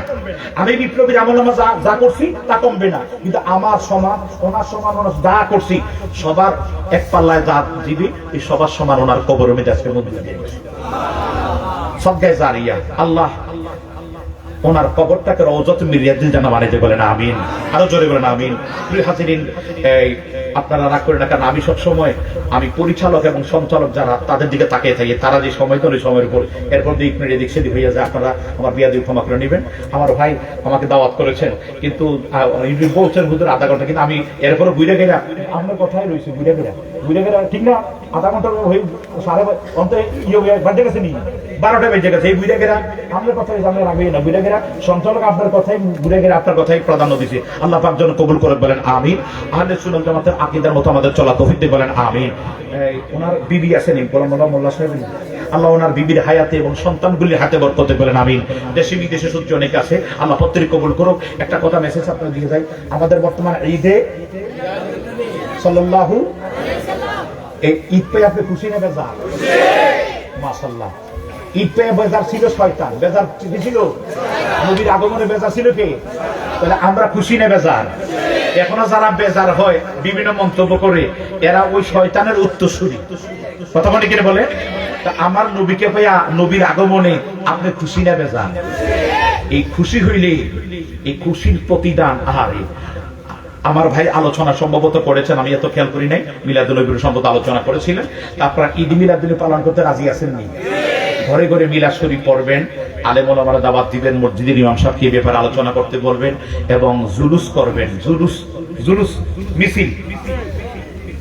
আমি বিপ্লবীর আমলনামা যা করছি তা কমবে না, কিন্তু আমার সমান ওনার সমান ওনার যা করছি সবার এক পাল্লায় যা দিবি, এই সবার সমান ওনার কবরের মধ্যে আজকে মধ্যে দিয়ে গেছে। সদকায়ে জারিয়া। আল্লাহ ওনার কবরটাকে রওজাত মিন রিয়াদিল জান্নাহ বানাইতে বলেন আমিন। আরো জোরে বলেন আমিন। প্রিয় হাজিরিন, আপনারা রাগ করেন না, কারণ আমি সবসময় আমি পরিচালক এবং সঞ্চালক যারা তাদের দিকে তাকিয়ে থাকি, তারা যে সময় দেন ওই সময়ের উপর, এরপর দিক মিনিট এদিক সেদিক হয়ে যায়। আপনারা আমার বিয়াদি ক্ষমা করে নেবেন। আমার ভাই আমাকে দাওয়াত করেছেন, কিন্তু বলছেন হুজুর আধা ঘন্টা, কিন্তু আমি এরপরে বুঝে গেলাম আপনার কথাই রয়েছে, বুঝে গেলাম ঠিক না, আধা ঘন্টা হয়ে 12:30 বাজে গেছে নি, 12টা বেজে গেছে। এই বুঝে গেলা আপনার কথাই আমরা রাখবি না, বুঝে গেলা সঞ্চালক আপনার কথাই, বুঝে গেলে আপনার কথাই প্রাধান্য দিছে। আল্লাহ পাক যেন কবুল করে, বলেন আমিন। আহলে সুন্নাত জামাতের আকীদার মতো আমাদের চলা তৌফিক দিয়ে বলেন আমিন। ওনার বিবি আছেন গোলাম মোল্লা সাহেব, আল্লাহ ওনার বিবির হায়াতে এবং সন্তানগুলির হাতে বরকতে বলেন আমিন। দেশে বিদেশে সূর্য অনেক আছে, আল্লাহ প্রত্যেক কবুল করুক। একটা কথা মেসেজ আপনার দিয়ে যাই, আমাদের বর্তমান ঈদে সাল্লাল্লাহু এই ঈদ পেয়ে আপনি খুশি না বেজার? মাশাআল্লাহ। ঈদ পেয়ে বেজার ছিল শয়তান, বেজার কি ছিল? নবীর আগমনে বেজার ছিল কে? তাহলে আমরা খুশি না বেজার? এখনো যারা বেজার হয় বিভিন্ন মন্তব্য করে, এরা ওই শয়তানের উত্তরসূরি। কথা বলে কিনে বলে, তা আমার নবীকে পাইয়া, নবীর আগমনে আপনি খুশি না বেজার? এই খুশি হইলে এই খুশির প্রতিদান। আহারে, আমার ভাই আলোচনা সম্ভবত করেছেন, আমি এত খেয়াল করি নাই, মিলাদুল নবীর সম্ভবত আলোচনা করেছিলেন। আপনারা ঈদ মিলাদুল পালন করতে রাজি আছেননি? ঘরে ঘরে মিলাদ শরীফ পড়বেন, আলেম ওলামারা দাওয়াত দিবেন, মসজিদের ইমাম সাহেবকে এই ব্যাপারে আলোচনা করতে বলবেন এবং জুলুস করবেন। জুলুস মিছিল,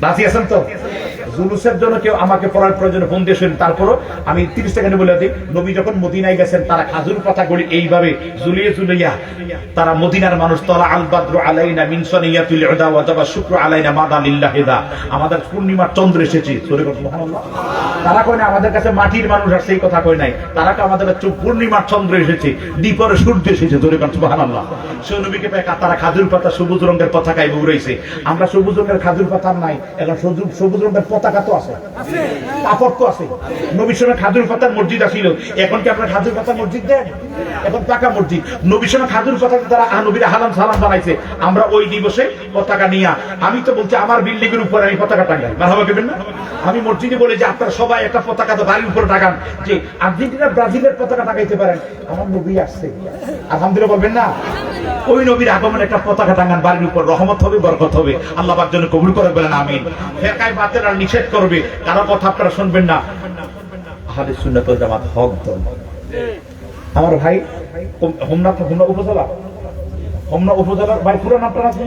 রাজি আছেন তো? জুলুসের জন্য কেউ আমাকে পড়ার প্রয়োজনে ফোন দিয়ে শুনেন। তারপরও আমি 30 সেকেন্ডে বলে দিই, নবী যখন মদিনায় গেছেন, তারা খাজুর পাতাগুলি এইভাবে ঝুলিয়ে ঝুলিয়া, তারা মদিনার মানুষ, তারা আল বাদরু আলাইনা মিন সানিয়াতুল উদা ওয়াজাবা শুকরু আলাইনা মাদা লিল্লাহিদা, আমাদের পূর্ণিমার চন্দ্র এসেছে। সূরা সুবহানাল্লাহ। তারা কয় না আমাদের কাছে মাটির মানুষ আসছে, এই কথা কয় নাই। তারা কয় আমাদের কাছে পূর্ণিমার চন্দ্র এসেছে, দ্বীপরে সূর্য এসেছে। সূরা সুবহানাল্লাহ। সেই নবীকে পেয়ে তারা খাজুর পাতা সবুজ রঙের পতাকায় উড়াইছে। আমরা সবুজ রঙের খাজুর পাতা নাই, এখন সবুজ রঙের পতাকা তো আছে, কাপড় তো আছে। নবীর সময় খাজুর পাতার মসজিদ আসিল, এখন কি আপনার খাজুর পাতার মসজিদ দেন? এখন পাকা মসজিদ। নবীর সময় খাজুর পাতা তারা নবীর হালাম সালাম বানাইছে, আমরা ওই দিবসে পতাকা নিয়া, আমি তো বলছি আমার বিল্ডিং এর উপরে আমি পতাকা টাঙ্গাই, মারহাবা করবেন না? আমি মসজিদে বলে যে আপনারা সবাই একটা পতাকা তো বাড়ির উপরে টাকান, যে আর্জেন্টিনা ব্রাজিলের পতাকা টাকাইতে পারেন, আমার নবী আসছে, আলহামদুলিল্লাহ বলবেন না? ওই নবীর আগমনে একটা পতাকা টাঙ্গান বাড়ির উপর, রহমত হবে, বরকত হবে। আল্লাহ পাক যেন কবুল করে বলেন আমিন। ফেরকায়ে বাতিল আর নিষেধ করবে, কারো কথা আপনারা শুনবেন না। আহলে সুন্নাত ওয়াল জামাত হক দল। আমার ভাই হোমনা উপজেলার ভাই পুরো নামটা আছে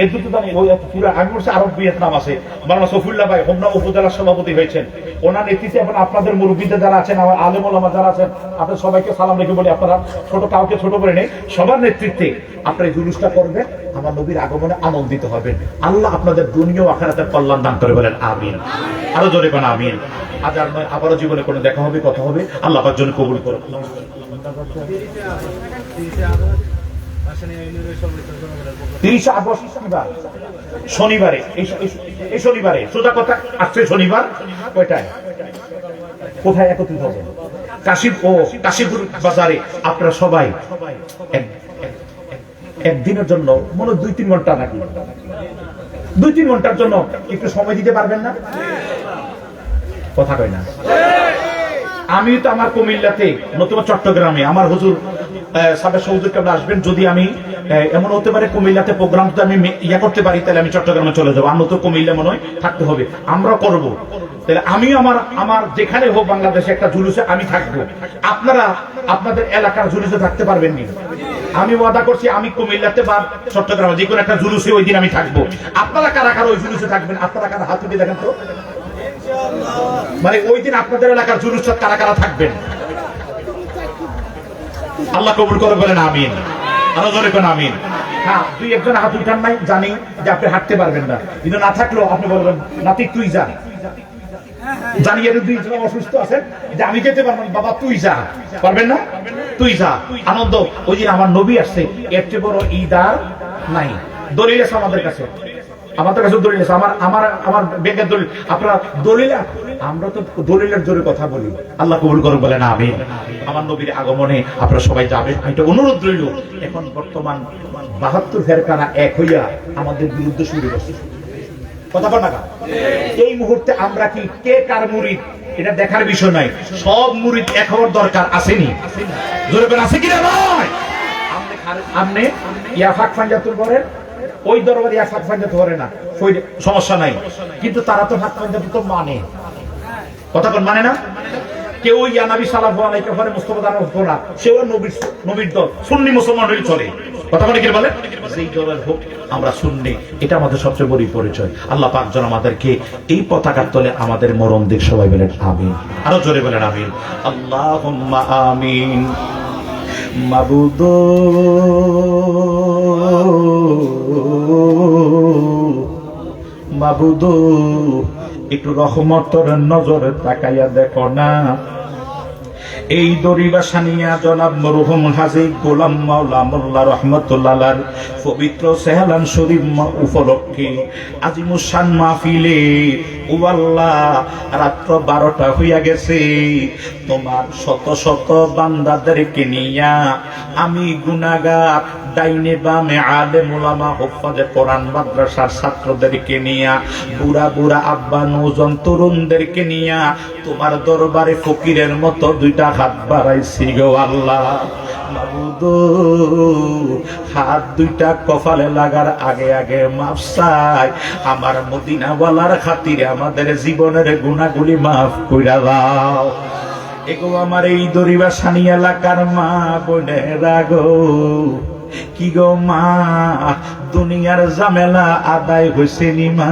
এর দুটো জানি, ওই পুরো আমি বলছি আরব ভিয়েতনাম আছে, মাওলানা সফিউল্লাহ ভাই হোমনা উপজেলার সভাপতি হয়েছেন। ওনার নেতৃত্বে এখন আপনাদের মুরব্বীদের যারা আছেন, আমার আলেম ওলামা যারা আছেন, আপনাদের সবাইকে সালাম রেখে বলি, আপনারা ছোট কাউকে ছোট করে নেই, সবার নেতৃত্বে আপনারা এই জুলুসটা করবেন, আমার নবীর আগমনে আনন্দিত হবেন। আল্লাহ আপনাদের দুনিয়া ও আখিরাতের কল্যাণ দান করে বলেন আমিন। আরো জোরে বলেন আমিন। আজ আর নয়, আবারও জীবনে কোনো দেখা হবে, কথা হবে, আল্লাহ পাক যেন কবুল করুন। 30 আগস্ট শনিবারে, এই শনিবারে, সোজা কথা আসছে শনিবার, কয়টায় কোথায় একত্রিত হবেন? কাশীপুর বাজারে। আপনারা সবাই একদিনের জন্য, মনে 2-3 ঘন্টা নাকি, 2-3 ঘন্টার জন্য একটু সময় দিতে পারবেন না? কথা কয় না? আমি তো আমার কুমিল্লাতে, নতুবা চট্টগ্রামে আমার হুজুর সাবেক হুজুর কেমন আসবেন, যদি আমি এমন হতে পারে কুমিল্লাতে প্রোগ্রাম যদি আমি ইয়া করতে পারি, তাহলে আমি চট্টগ্রামে চলে যাবো। আমরা তো কুমিল্লা মনে হয় থাকতে হবে, আমরা করব। তাহলে আমি আমার যেখানে হোক বাংলাদেশে একটা জুলুসে আমি থাকবো, আপনারা আপনাদের এলাকার জুলুসে থাকতে পারবেন নি? আমি ওয়াদা করছি, আমি কুমিল্লাতে বা চট্টগ্রামে যে কোনো একটা জুলুসে ওই দিন আমি থাকবো। আপনারা কারা কারা ওই জুলুসে থাকবেন? আপনারা কারা হাত উঠে দেখেন তো, মানে ওই দিন আপনাদের এলাকার জুলুসে কারা কারা থাকবেন? আল্লাহ কবুল করে বলেন আমিন। আরো জোরে কোন আমিন। হ্যাঁ, 2-1 হাত উঠান নাই, জানি যে আপনি হাঁটতে পারবেন না, কিন্তু না থাকলেও আপনি বলবেন নাতি তুই যা, জানি এর 2 অসুস্থ আছেন যে আমি যেতে পারবো না, বাবা তুই যা, পারবেন না? তুই যা। আনন্দ, ওই দিন আমার নবী আসছে, এর চেয়ে বড় ঈদ আর নাই। দলিল আছে আমাদের কাছে, দলিল আছে, আমার বেগের দলিল। আপনারা দলিল, আমরা তো দলিলের জোরে কথা বলি। আল্লাহ কবুল করুন বলেন আমিন। আমার নবীর আগমনে আপনারা সবাই যাবেন, এটা অনুরোধ রইল। এখন বর্তমান 72 ফেরকানা এক হইয়া আমাদের বিরুদ্ধে শুরু করছে, কথা বল না? এই মুহূর্তে আমরা কি কে কার মুরিদ এটা দেখার বিষয় নাই, সব মুরিদ এক হওয়ার দরকার আসেনি? জোরে বলেন আছে কিনা? নয়, আপনি ইয়া ফাক ফাঞ্জাতুল করেন, ওই দরবারে ইয়া ফাক ফাঞ্জাত করে না, সমস্যা নাই, কিন্তু তারা তো ফাক ফাঞ্জাত তো মানে, কথা কোন মানে না? কেউ ইয়া নবী সাল্লাল্লাহু আলাইহি ওয়া সাল্লাম মুস্তাফা দান হতো না, সেও নবীর দল সুন্নি মুসলমান হয়ে চলে, কথা বলে কি বলে? যেই দলের হোক আমরা সুন্নি, এটা আমাদের সবচেয়ে বড় পরিচয়। আল্লাহ পাক যেন আমাদেরকে এই পতাকার তলে আমাদের মরণ দিক, সবাই বলেন আমিন। আরো জোরে বলেন আমিন। আল্লাহুম্মা আমিন। মাবুদ মাবুদ একটু রহমতের নজরে তাকাইয়া দেখো না, এই দরিবাসা নিয়া জনাব মরহুম হাজী গোলাম মাওলা মোল্লা রহমতুল্লাহ পবিত্র সেহলান শরীফ উপলক্ষে আজিমুসান মাহফিলে ও আল্লাহ রাত্র 12টা হইয়া গেছে, তোমার শত শত বান্দাদেরকে নিয়া আমি গুনাহগার ডাইনে বামে আলেম উলামা হুফাজে কোরআন মাদ্রাসার ছাত্রদেরকে নিয়া বুড়া বুড়া আব্বা নৌজন তরুণদেরকে নিয়া তোমার দরবারে ফকিরের মতো 2টা হাত বাড়াইছি গো আল্লাহ। মাবুদ হাত 2টা কপালে লাগার আগে আগে মাফ চাই, আমার মদিনাওয়ালার খাতিরে আমাদের জীবনের গুনাহগুলি মাফ কইরা দাও। এগো আমার এই দরিবাসানি এলাকার মা বোনেরা গো, কি গো মা, দুনিয়ার ঝামেলা আদায় হইছে নি মা?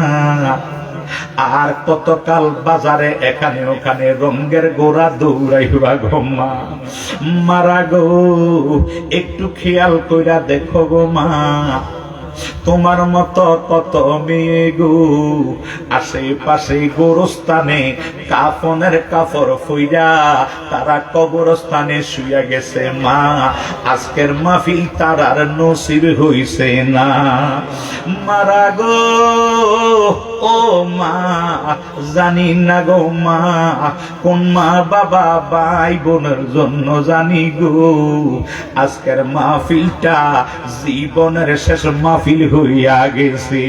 আর কতকাল বাজারে এখানে ওখানে রঙের গোড়া দৌড়াইবা গো মা? মারা গো, একটু খেয়াল কইরা দেখো গো মা, তোমার মতো কত মেয়ে গো আশেপাশে গোরস্থানে কাফনের কাপড় ফইরা তারা কবরস্থানে শুইয়া গেছে মা, আজকের মাহফিল তারার নসিব হইছে না। মারা গো ও মা, জানি না গো মা, কোন মা বাবা ভাই বোনের জন্য জানি গো আজকের মাহফিলটা জীবনের শেষ মাহফিল হইয়া গেছে।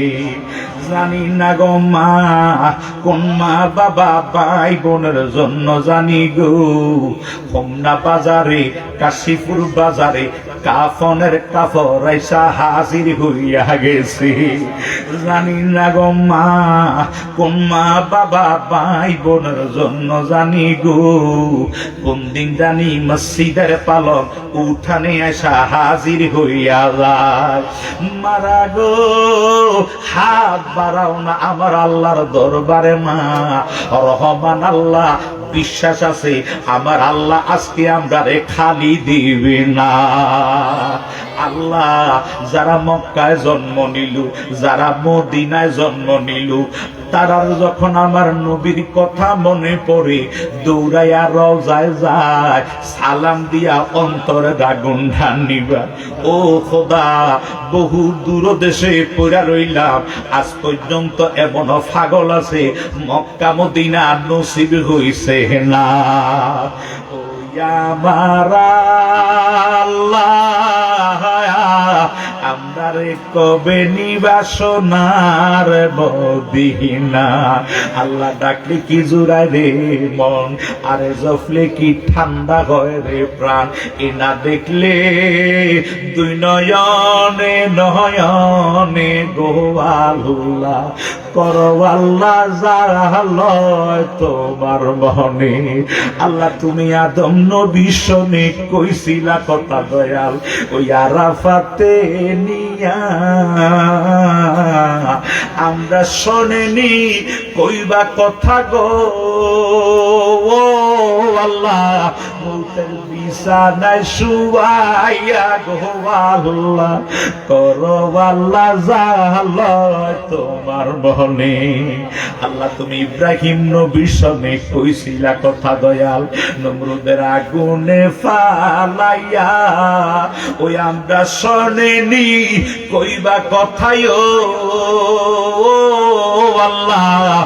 জানি না গো মা, কোন মা বাবা ভাই বোনের জন্য জানি গো হোমনা বাজারে কাশীপুর বাজারে কাফনের কাপড় আইসা হাজির হইয়া গেছে। জানি না গো মা, কোন মা বাবা ভাই বোনের জন্য জানি গো কোন দিন জানি মসজিদের পালক উঠানে আইসা হাজির হইয়া যায়। মারা গো, হাত বাড়াও না আমার আল্লাহর দরবারে মা, রহমান আল্লাহ বিশ্বাস আছে আমার আল্লাহ আজকে আমরা রে খালি দিবে না। আল্লাহ যারা মক্কায় জন্ম নিল, যারা মদিনায় জন্ম নিল, তারার যখন আমার নবীর কথা মনে পড়ে দৌড়াইয়া রওজায় যায় সালাম দিয়া অন্তরে আগুন ঢানিবা। ও খোদা, বহু দূর দেশে পড়া রইলাম, আজ পর্যন্ত এমন পাগল আছে মক্কা মদিনা নসিব হইছে না। ও আমার আল্লাহ, আমরা রে কবে নিবা সোনার মদিনা? আল্লাহ ডাকলে কি জুড়ায় রে মন, আরে জফলে কি ঠান্ডা হয় রে প্রাণ, এ না দেখলে 2 নয়নে নয়নে গো আল্লাহ করো আল্লাহ জালয় তোমার মনে। আল্লাহ তুমি আদম নবী শোনে কইছিলা কথা দয়াল ওই আরাফাতে নিয়া, আমরা শোনেনি কইবা কথা গো আল্লাহ, মৌতের বিছানায় শুয়াইয়া গো আল্লাহ করো আল্লাহ জালয় তোমার মনে। আল্লাহ তুমি ইব্রাহিম নবী শোনে কইছিলা কথা দয়াল নমরুদের আগুনে ফালাইয়া, ওই আমরা শোনেনি কইবা কথায় ও আল্লাহ।